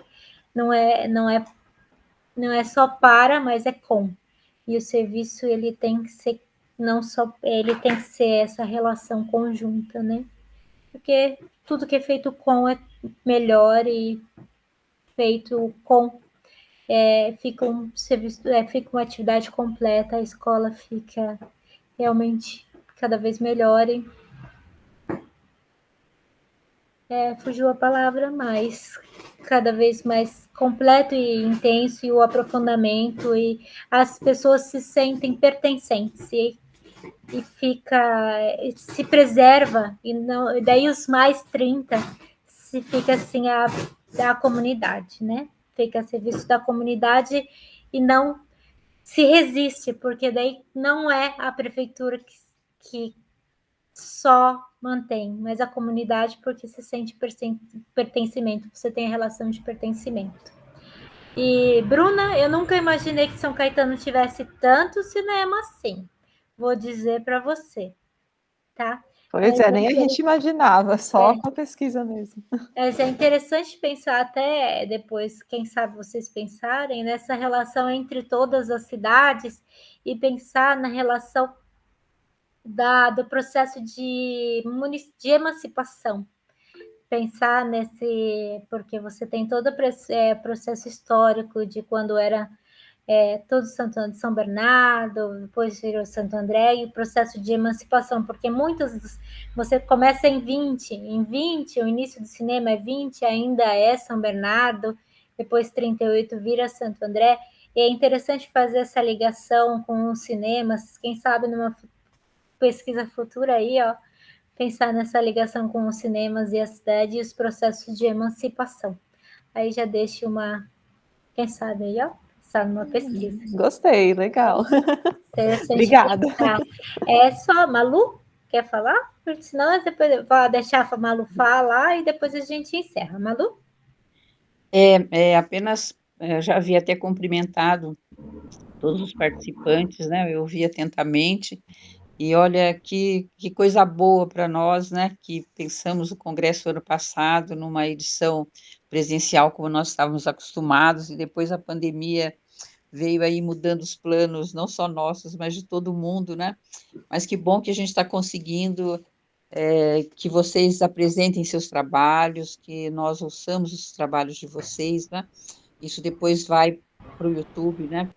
não é só para, mas é com. E o serviço ele tem que ser não só ele tem que ser essa relação conjunta, né? Porque tudo que é feito com é melhor e feito com fica um serviço, fica uma atividade completa, a escola fica realmente cada vez melhor. Fugiu a palavra, mas cada vez mais completo e intenso, e o aprofundamento, e as pessoas se sentem pertencentes e se preserva, e não, daí os mais 30 se fica assim da comunidade, né? Fica a serviço da comunidade e não se resiste, porque daí não é a prefeitura que só mantém, mas a comunidade, porque se sente pertencimento, você tem a relação de pertencimento. E, Bruna, eu nunca imaginei que São Caetano tivesse tanto cinema assim, vou dizer para você, tá? Pois nem a gente imaginava, só com a pesquisa mesmo. Mas é interessante pensar até depois, quem sabe vocês pensarem nessa relação entre todas as cidades e pensar na relação do processo de emancipação. Pensar porque você tem todo o processo histórico de quando era todo São Bernardo, depois virou Santo André, e o processo de emancipação, porque você começa em 20, o início do cinema é 20, ainda é São Bernardo, depois 38 vira Santo André, e é interessante fazer essa ligação com os cinemas, quem sabe numa pesquisa futura aí, ó, pensar nessa ligação com os cinemas e a cidade e os processos de emancipação. Aí já deixo quem sabe aí, ó, pensar numa pesquisa. Gostei, legal. Obrigada. É só, Malu, quer falar? Porque senão depois eu vou deixar a Malu falar e depois a gente encerra. Malu? Apenas, já havia até cumprimentado todos os participantes, né? Eu ouvi atentamente. E olha que coisa boa para nós, né? Que pensamos o Congresso ano passado numa edição presencial como nós estávamos acostumados, e depois a pandemia veio aí mudando os planos, não só nossos, mas de todo mundo, né? Mas que bom que a gente está conseguindo que vocês apresentem seus trabalhos, que nós ouçamos os trabalhos de vocês, né? Isso depois vai para o YouTube, né?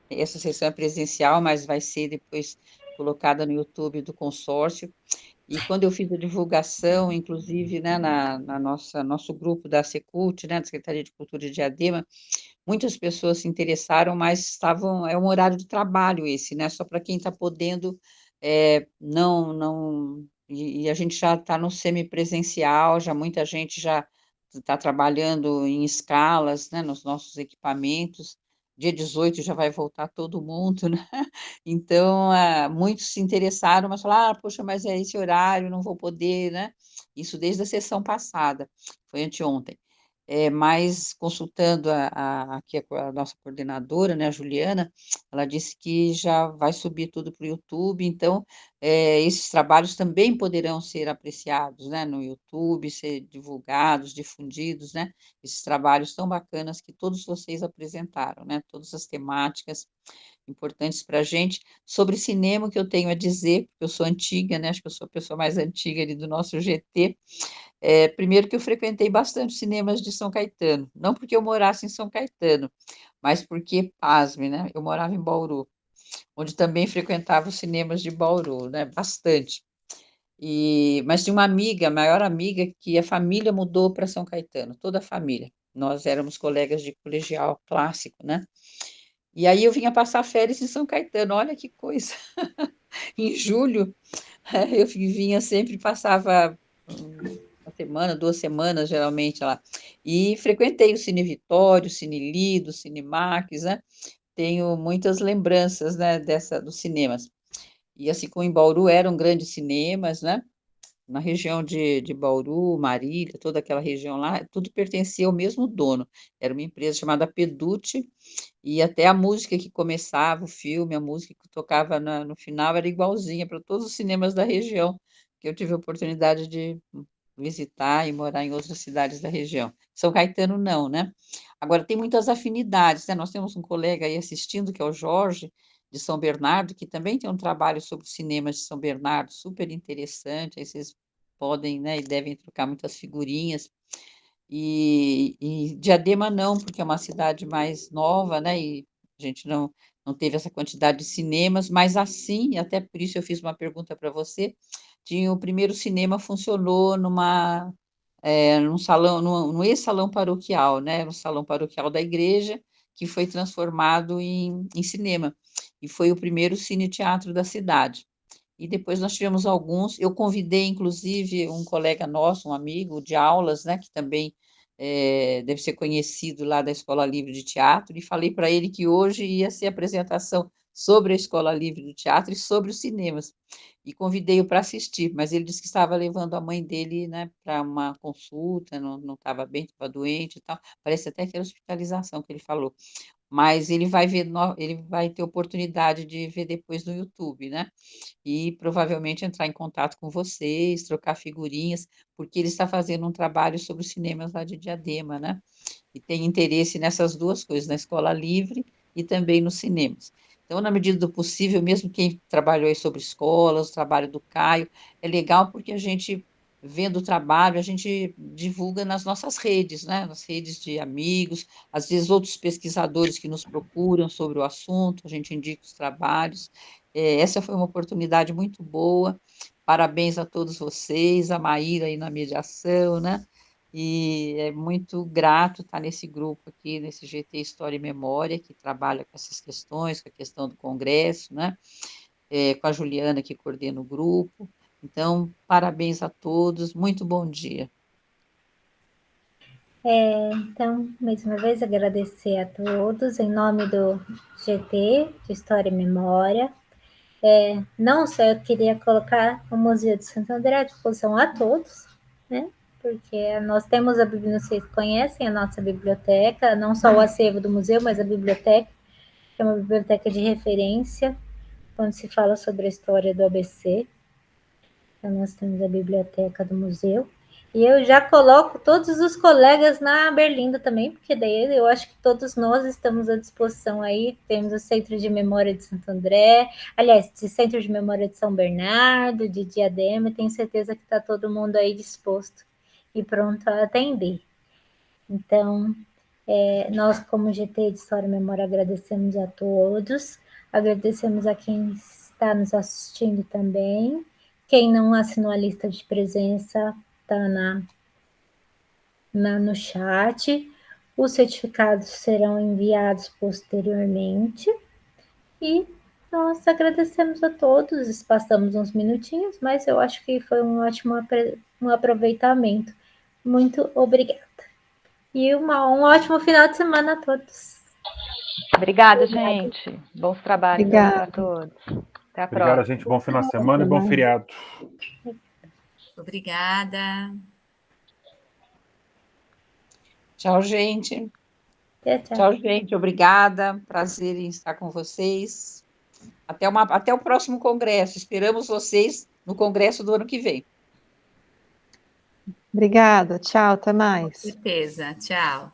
Essa sessão é presencial, mas vai ser depois colocada no YouTube do consórcio. E quando eu fiz a divulgação, inclusive, né, na nosso grupo da Secult, né, da Secretaria de Cultura de Diadema, muitas pessoas se interessaram, mas é um horário de trabalho esse, né? Só para quem está podendo, não, e a gente já está no semipresencial, já muita gente já está trabalhando em escalas, né, nos nossos equipamentos. Dia 18 já vai voltar todo mundo, né? Então, muitos se interessaram, mas falaram, poxa, mas é esse horário, não vou poder, né? Isso desde a sessão passada, foi anteontem. Mas consultando aqui a nossa coordenadora, né, a Juliana, ela disse que já vai subir tudo para o YouTube, então esses trabalhos também poderão ser apreciados, né, no YouTube, ser divulgados, difundidos, né, esses trabalhos tão bacanas que todos vocês apresentaram, né, todas as temáticas importantes para a gente. Sobre cinema, o que eu tenho a dizer, porque eu sou antiga, né, acho que eu sou a pessoa mais antiga ali do nosso GT, primeiro que eu frequentei bastante cinemas de São Caetano, não porque eu morasse em São Caetano, mas porque, pasme, né, eu morava em Bauru, onde também frequentava os cinemas de Bauru, né, bastante. Mas tinha uma amiga, a maior amiga, que a família mudou para São Caetano, toda a família. Nós éramos colegas de colegial clássico, né? E aí eu vinha passar férias em São Caetano, olha que coisa. Em julho, eu vinha sempre, passava uma semana, 2 semanas, geralmente, lá. E frequentei o Cine Vitório, o Cine Lido, o Cinemarques, né? Tenho muitas lembranças, né, dos cinemas. E assim como em Bauru eram grandes cinemas, né? Na região de Bauru, Marília, toda aquela região lá, tudo pertencia ao mesmo dono. Era uma empresa chamada Peducci, e até a música que começava o filme, a música que tocava no final era igualzinha para todos os cinemas da região, que eu tive a oportunidade de visitar e morar em outras cidades da região. São Caetano não, né? Agora, tem muitas afinidades, né? Nós temos um colega aí assistindo, que é o Jorge, de São Bernardo, que também tem um trabalho sobre cinemas de São Bernardo, super interessante, aí vocês podem, né, e devem trocar muitas figurinhas. E Diadema não, porque é uma cidade mais nova, né, e a gente não teve essa quantidade de cinemas, mas assim, e até por isso eu fiz uma pergunta para você, tinha o primeiro cinema funcionou num salão, num ex-salão paroquial, né, no salão paroquial da igreja, que foi transformado em cinema, e foi o primeiro cine-teatro da cidade. E depois nós tivemos alguns, eu convidei, inclusive, um colega nosso, um amigo de aulas, né, que também deve ser conhecido lá da Escola Livre de Teatro, e falei para ele que hoje ia ser apresentação sobre a Escola Livre do Teatro e sobre os cinemas. E convidei-o para assistir, mas ele disse que estava levando a mãe dele, né, para uma consulta, não estava bem, estava doente e tal. Parece até que era hospitalização que ele falou. Mas ele vai ver, ele vai ter oportunidade de ver depois no YouTube, né? E provavelmente entrar em contato com vocês, trocar figurinhas, porque ele está fazendo um trabalho sobre os cinemas lá de Diadema, né? E tem interesse nessas duas coisas, na escola livre e também nos cinemas. Então, na medida do possível, mesmo quem trabalhou aí sobre escolas, o trabalho do Caio, é legal porque a gente, vendo o trabalho, a gente divulga nas nossas redes, né? Nas redes de amigos, às vezes outros pesquisadores que nos procuram sobre o assunto, a gente indica os trabalhos. Essa foi uma oportunidade muito boa. Parabéns a todos vocês, a Maíra aí na mediação, né? E é muito grato estar nesse grupo aqui, nesse GT História e Memória, que trabalha com essas questões, com a questão do Congresso, né? Com a Juliana, que coordena o grupo. Então, parabéns a todos, muito bom dia. Então, mais uma vez, agradecer a todos, em nome do GT, de História e Memória. Não só eu queria colocar o Museu de Santo André à disposição a todos, né? Porque nós temos vocês conhecem a nossa biblioteca, não só o acervo do museu, mas a biblioteca, que é uma biblioteca de referência, quando se fala sobre a história do ABC. Então, nós temos a biblioteca do museu. E eu já coloco todos os colegas na Berlinda também, porque daí eu acho que todos nós estamos à disposição aí. Temos o Centro de Memória de Santo André, aliás, o Centro de Memória de São Bernardo, de Diadema, tenho certeza que está todo mundo aí disposto e pronto a atender. Então, nós, como GT de História e Memória, agradecemos a todos, agradecemos a quem está nos assistindo também. Quem não assinou a lista de presença, está no chat. Os certificados serão enviados posteriormente. E nós agradecemos a todos. Passamos uns minutinhos, mas eu acho que foi um ótimo aproveitamento. Muito obrigada. E um ótimo final de semana a todos. Obrigada, gente. Bons trabalhos para todos. Até a próxima. Obrigada, gente. Bom final de semana e bom feriado. Obrigada. Tchau, gente. Tchau. Tchau, gente. Obrigada. Prazer em estar com vocês. Até o próximo congresso. Esperamos vocês no congresso do ano que vem. Obrigada. Tchau. Até mais. Com certeza. Tchau.